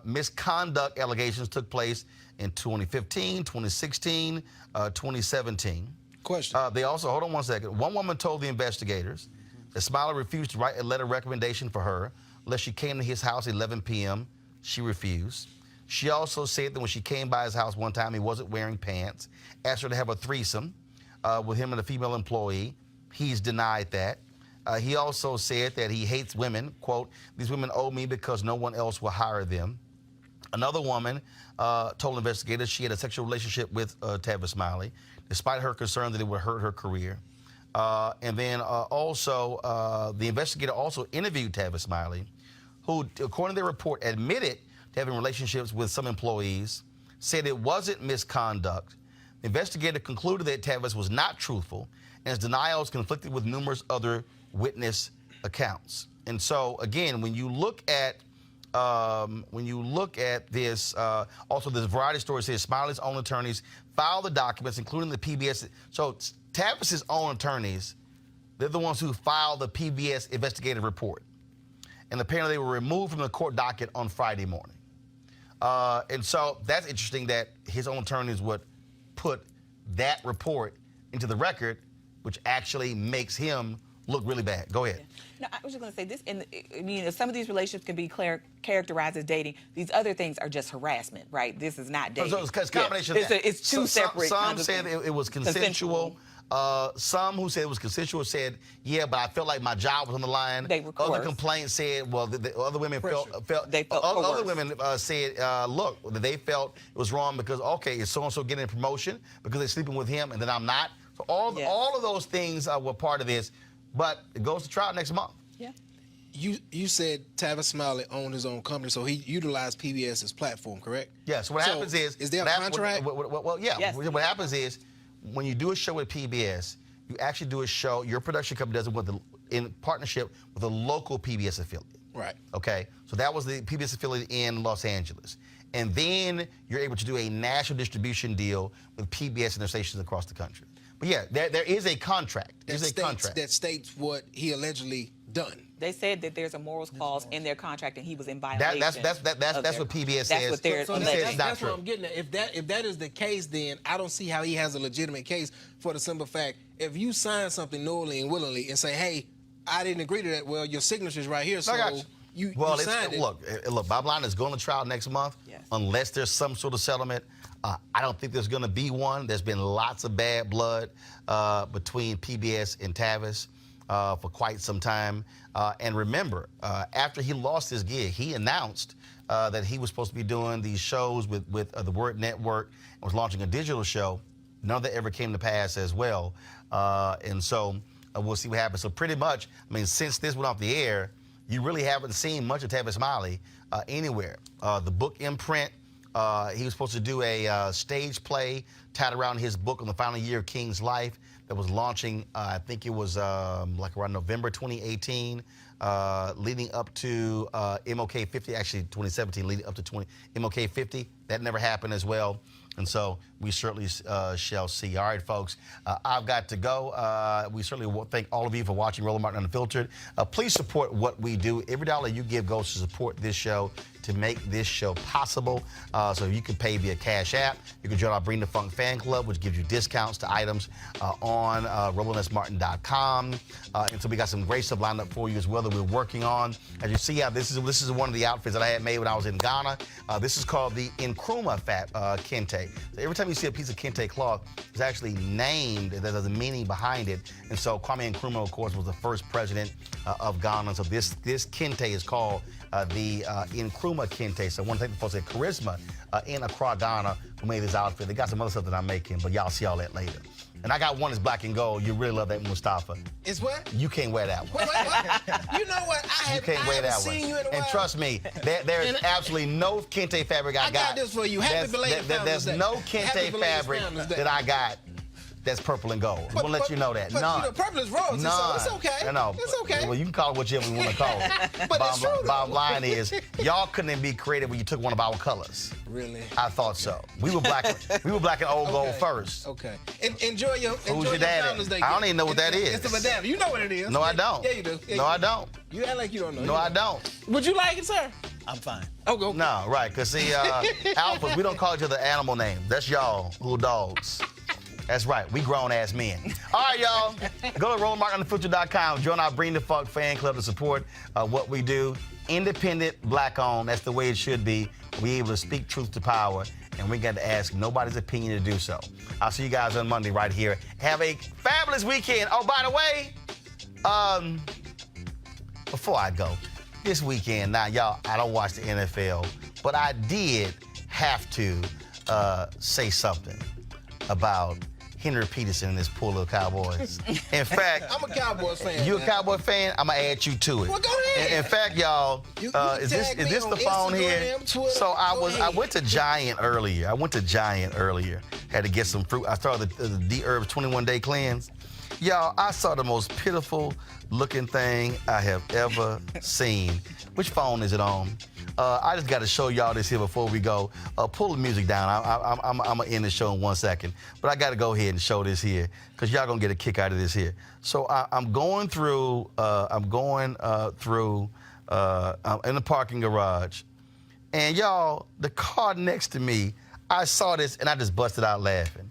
Misconduct allegations took place in 2015, 2016, 2017. Question. They also, hold on one second. One woman told the investigators that Smiley refused to write a letter of recommendation for her unless she came to his house at 11 p.m. She refused. She also said that when she came by his house one time, he wasn't wearing pants, asked her to have a threesome with him and a female employee. He's denied that. He also said that he hates women. Quote, these women owe me because no one else will hire them. Another woman told investigators she had a sexual relationship with Tavis Smiley, despite her concern that it would hurt her career. And then also, the investigator also interviewed Tavis Smiley, who, according to their report, admitted to having relationships with some employees, said it wasn't misconduct. The investigator concluded that Tavis was not truthful, and his denials conflicted with numerous other witness accounts. And so, again, when you look at this, also this Variety story says Smiley's own attorneys filed the documents, including the PBS. So Tavis's own attorneys, they're the ones who filed the PBS investigative report. And apparently they were removed from the court docket on Friday morning. And so that's interesting that his own attorneys would put that report into the record, which actually makes him look really bad. Go ahead. No, I was just going to say this. I mean, some of these relationships can be characterized as dating. These other things are just harassment, right? This is not dating. So it's a combination of that. It's two separate. Some said it was consensual. Some who said it was consensual said, yeah, but I felt like my job was on the line. They were Other coerced. complaints said, well, the other women felt they felt other coerced. women said, look, they felt it was wrong because, okay, is so-and-so getting a promotion because they're sleeping with him and then I'm not? So all of those things were part of this, but it goes to trial next month. Yeah. You said Tavis Smiley owned his own company, so he utilized PBS as platform, correct? Yeah, so what happens is there a contract? Well, yeah. Yes. What happens is when you do a show with PBS, you actually do a show, your production company does it in partnership with a local PBS affiliate. Right. Okay? So that was the PBS affiliate in Los Angeles. and then you're able to do a national distribution deal with PBS and their stations across the country. But yeah, there is a contract. There's a contract that states what he allegedly done. They said that there's a morals clause in their contract, and he was in violation. That's what PBS says. That's what they're alleging. That's what I'm getting at. If that is the case, then I don't see how he has a legitimate case for the simple fact, if you sign something knowingly and willingly and say, hey, I didn't agree to that, well, your signature's right here, so you signed it. Look, bottom line is going to trial next month. Yes. Unless there's some sort of settlement. I don't think there's going to be one. There's been lots of bad blood between PBS and Tavis for quite some time. And remember, after he lost his gig, he announced that he was supposed to be doing these shows with the Word Network and was launching a digital show. None of that ever came to pass as well. And so we'll see what happens. So pretty much, I mean, since this went off the air, you really haven't seen much of Tavis Smiley anywhere. The book imprint, he was supposed to do a stage play tied around his book on the final year of King's life that was launching, I think it was like around November 2018, leading up to MLK 50, actually 2017, leading up to MLK 50. That never happened as well. And so we certainly shall see. All right, folks, I've got to go. We certainly thank all of you for watching Roland Martin Unfiltered. Please support what we do. Every dollar you give goes to support this show, to make this show possible. So you can pay via Cash App. You can join our Bring the Funk fan club, which gives you discounts to items on RolandSMartin.com. And so we got some great stuff lined up for you as well that we're working on. As you see, this is one of the outfits that I had made when I was in Ghana. This is called the Nkrumah Kente. So every time you see a piece of kente cloth, it's actually named. There's a meaning behind it. And so Kwame Nkrumah, of course, was the first president of Ghana. So this kente is called the Nkrumah Kente. So I want to thank the folks at Charisma in Accra, Ghana, who made this outfit. They got some other stuff that I'm making, but y'all see all that later. And I got one that's black and gold. You really love that, Mustafa. It's what? You can't wear that one. What? You know what? I haven't seen you in a while. And trust me, there is absolutely no kente fabric I got. I got this for you. Happy belated Founders Day. There's no kente fabric that I got that's purple and gold. I want to let you know that. But none. You know, purple is royalty, so it's okay. No. It's okay. Well, you can call it whichever you want to call it. But it's true, bottom line is, y'all couldn't be creative when you took one of our colors. Really? I thought so. We were black and old gold first. Okay. Enjoy your Who's your daddy? Founders Day. I don't even know what that is. It's the madame. You know what it is. No, I don't. Yeah, you do. Yeah, no, I don't. You act like you don't know. No, I don't. Would you like it, sir? I'm fine. Oh, go. No, right. Because see, alphas, we don't call each other animal names. That's y'all, little dogs. That's right. We grown-ass men. All right, y'all. Go to RolandMartinUnfiltered.com. Join our Bring the Funk fan club to support what we do. Independent, black-owned. That's the way it should be. We're able to speak truth to power, and we got to ask nobody's opinion to do so. I'll see you guys on Monday right here. Have a fabulous weekend. Oh, by the way, before I go, this weekend, now, y'all, I don't watch the NFL, but I did have to say something about Henry Peterson and his poor little Cowboys. In fact, I'm a Cowboys fan. You a Cowboy fan? I'm gonna add you to it. Well, go ahead. In fact, y'all, is this the phone here? Twitter, so I went to Giant earlier. Had to get some fruit. I started the D-Herbs 21-day cleanse. Y'all, I saw the most pitiful looking thing I have ever seen. Which phone is it on? I just got to show y'all this here before we go. Pull the music down. I'm gonna end the show in 1 second, but I got to go ahead and show this here because y'all gonna get a kick out of this here. So I'm going through. I'm in the parking garage, and y'all, the car next to me. I saw this and I just busted out laughing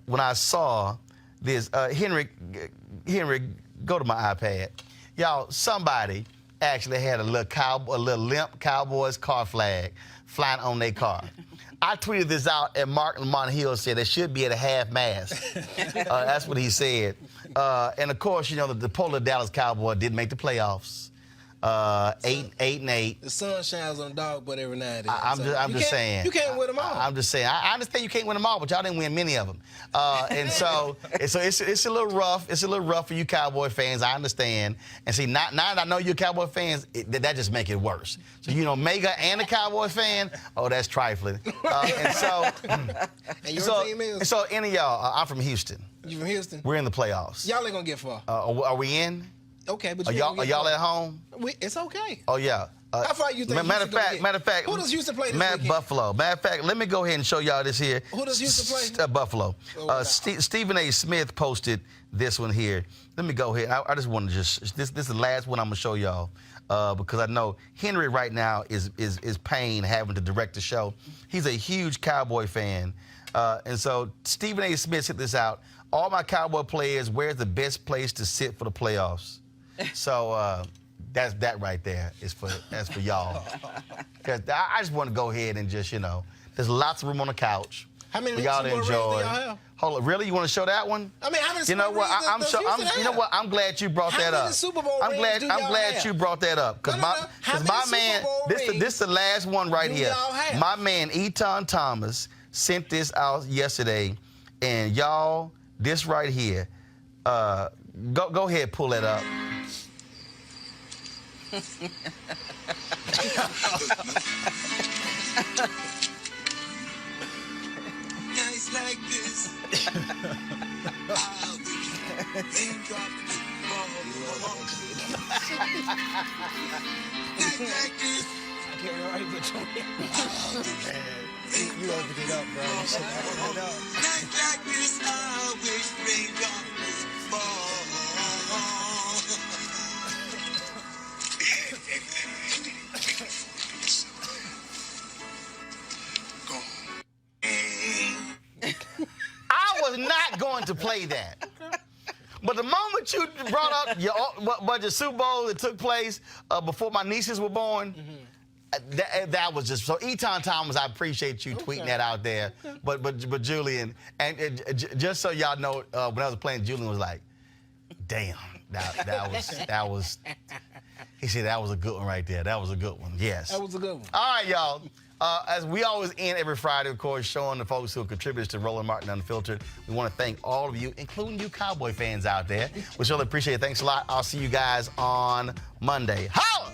when I saw this. Henry, go to my iPad. Y'all, somebody actually had a little limp Cowboys car flag flying on their car. I tweeted this out, and Mark Lamont Hill said they should be at a half mast. That's what he said. And of course, you know, the polar Dallas Cowboy did make the playoffs. 8-8. The sun shines on the dog, but every night. I'm just saying. You can't win them all. I'm just saying. I understand you can't win them all, but y'all didn't win many of them. And so it's a little rough. It's a little rough for you Cowboy fans. I understand. And see, now that I know you're Cowboy fans, that just make it worse. So you know, Mega and a Cowboy fan. Oh, that's trifling. And so. And your team is. So any of y'all, I'm from Houston. You from Houston? We're in the playoffs. Y'all ain't gonna get far. Are we in? Okay, but are y'all at home? It's okay. Oh yeah. How far you think? Matter of fact, who does Houston play this weekend? Buffalo. Matter of fact, let me go ahead and show y'all this here. Who does Houston play? Buffalo. Stephen A. Smith posted this one here. Let me go ahead. I just want to this is the last one I'm gonna show y'all because I know Henry right now is pain having to direct the show. He's a huge Cowboy fan, and so Stephen A. Smith hit this out. All my Cowboy players, where's the best place to sit for the playoffs? So. That right there that's for y'all. Because I just want to go ahead and just, there's lots of room on the couch. How many for y'all to Super Bowl rings do enjoy. y'all have? Hold on, really? You want to show that one? I mean, how many You know Super what? Bowl rings does Houston You know have? what? I'm glad you brought that up. How many Super Bowl I'm rings glad do y'all I'm glad have? you brought that up because No. How many my Super man Bowl this rings the last one right do here. y'all have? My man Eton Thomas sent this out yesterday, and y'all, this right here. Go ahead, pull that up. Nights like this, I'll be raindrops fall. Nights like this, I can't write but you opened it up, bro. nights like this, I wish raindrops fall. I was not going to play that. But the moment you brought up your Super Bowl that took place before my nieces were born, that was just so. Eton Thomas, I appreciate you tweeting that out there. But Julian, and just so y'all know, when I was playing, Julian was like, "Damn, that was." He said that was a good one right there. That was a good one. Yes. That was a good one. All right, y'all. As we always end every Friday, of course, showing the folks who contribute to Roland Martin Unfiltered. We want to thank all of you, including you Cowboy fans out there. We surely appreciate it. Thanks a lot. I'll see you guys on Monday. Holla!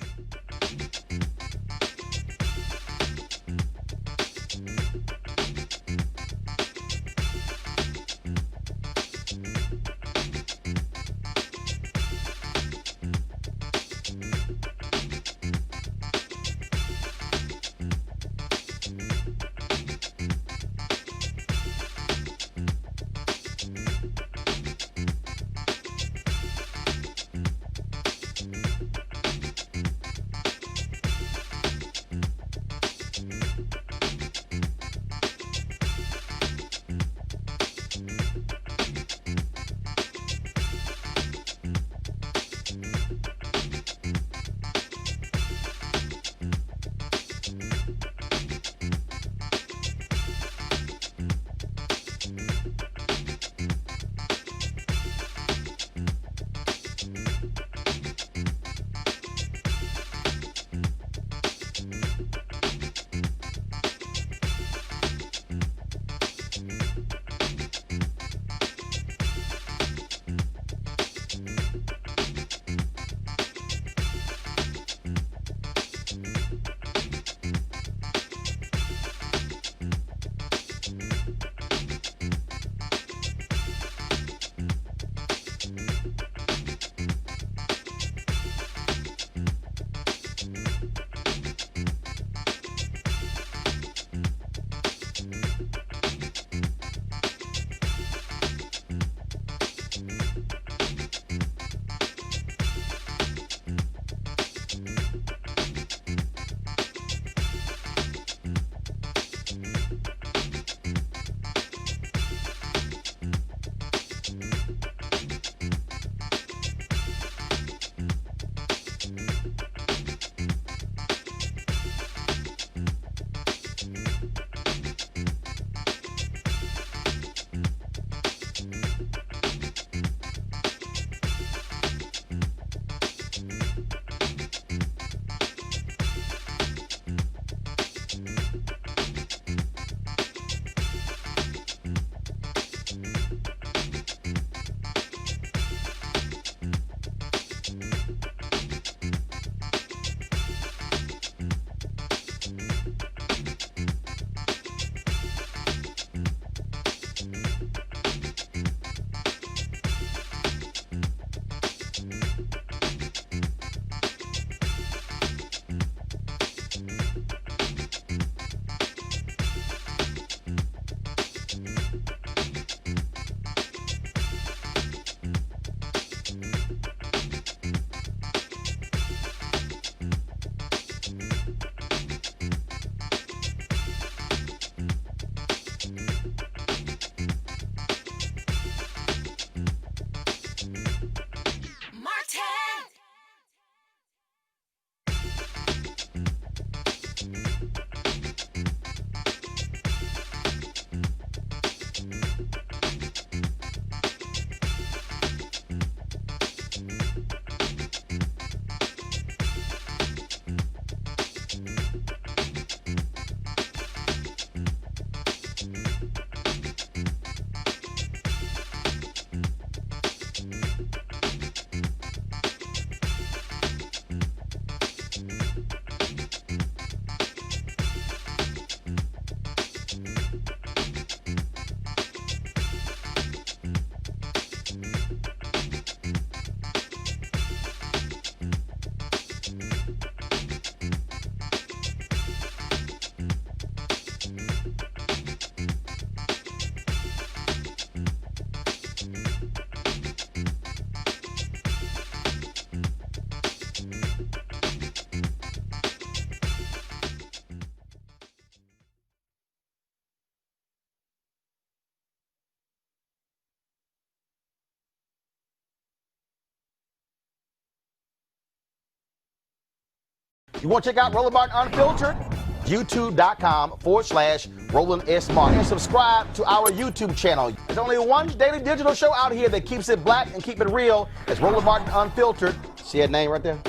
You want to check out Roland Martin Unfiltered? YouTube.com/Roland S. Martin. And subscribe to our YouTube channel. There's only one daily digital show out here that keeps it black and keep it real. It's Roland Martin Unfiltered. See that name right there?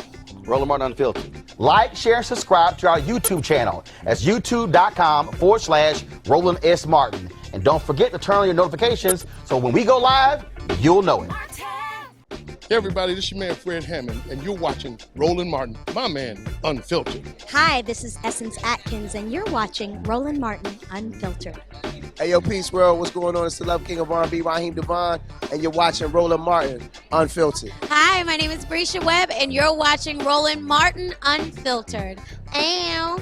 Roland Martin Unfiltered. Like, share, and subscribe to our YouTube channel. That's YouTube.com/Roland S. Martin. And don't forget to turn on your notifications so when we go live, you'll know it. Hey everybody, this is your man Fred Hammond, and you're watching Roland Martin, my man, Unfiltered. Hi, this is Essence Atkins, and you're watching Roland Martin Unfiltered. Hey, yo, Peace World, what's going on? It's the Love King of R&B, Raheem Devon, and you're watching Roland Martin Unfiltered. Hi, my name is Brescia Webb, and you're watching Roland Martin Unfiltered. Ow.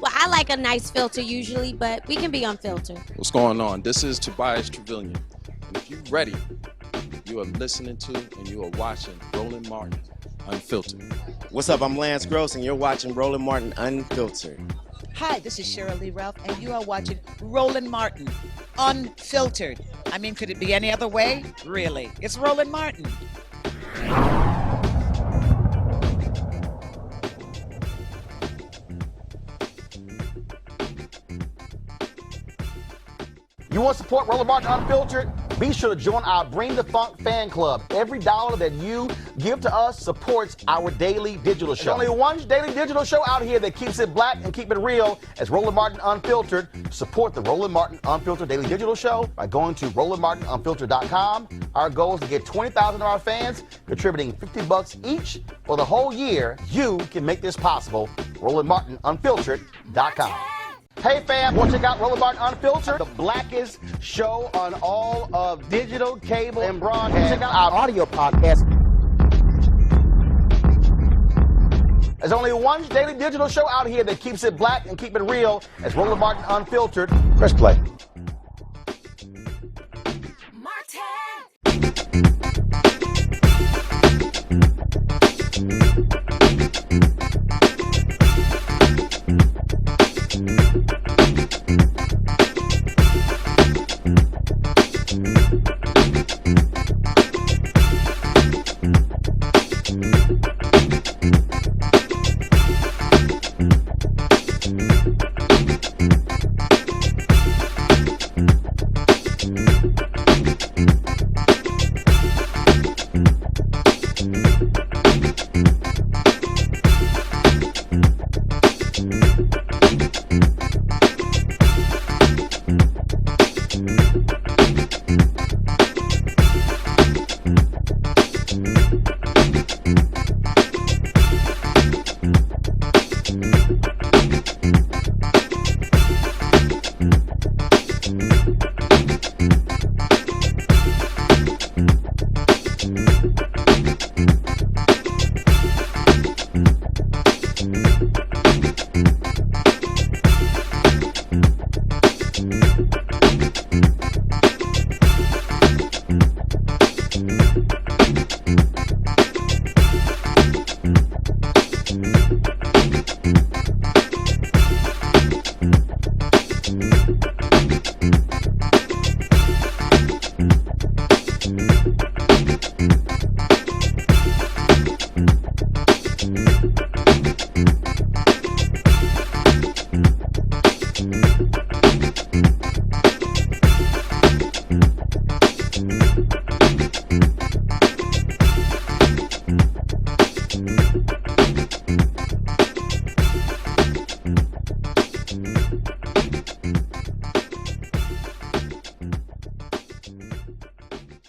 Well, I like a nice filter usually, but we can be unfiltered. What's going on? This is Tobias Trevelyan. And if you're ready, you are listening to and you are watching Roland Martin Unfiltered. What's up? I'm Lance Gross, and you're watching Roland Martin Unfiltered. Hi, this is Cheryl Lee Ralph, and you are watching Roland Martin Unfiltered. I mean, could it be any other way? Really? It's Roland Martin. You want to support Roland Martin Unfiltered? Be sure to join our Bring the Funk fan club. Every dollar that you give to us supports our daily digital show. There's only one daily digital show out here that keeps it black and keep it real. It's Roland Martin Unfiltered. Support the Roland Martin Unfiltered daily digital show by going to RolandMartinUnfiltered.com. Our goal is to get 20,000 of our fans contributing $50 each for the whole year. You can make this possible. RolandMartinUnfiltered.com. Hey fam, want to check out Roland Martin Unfiltered? The blackest show on all of digital, cable, and broadcast. Check out our audio podcast. There's only one daily digital show out here that keeps it black and keep it real. It's Roland Martin Unfiltered. Press play.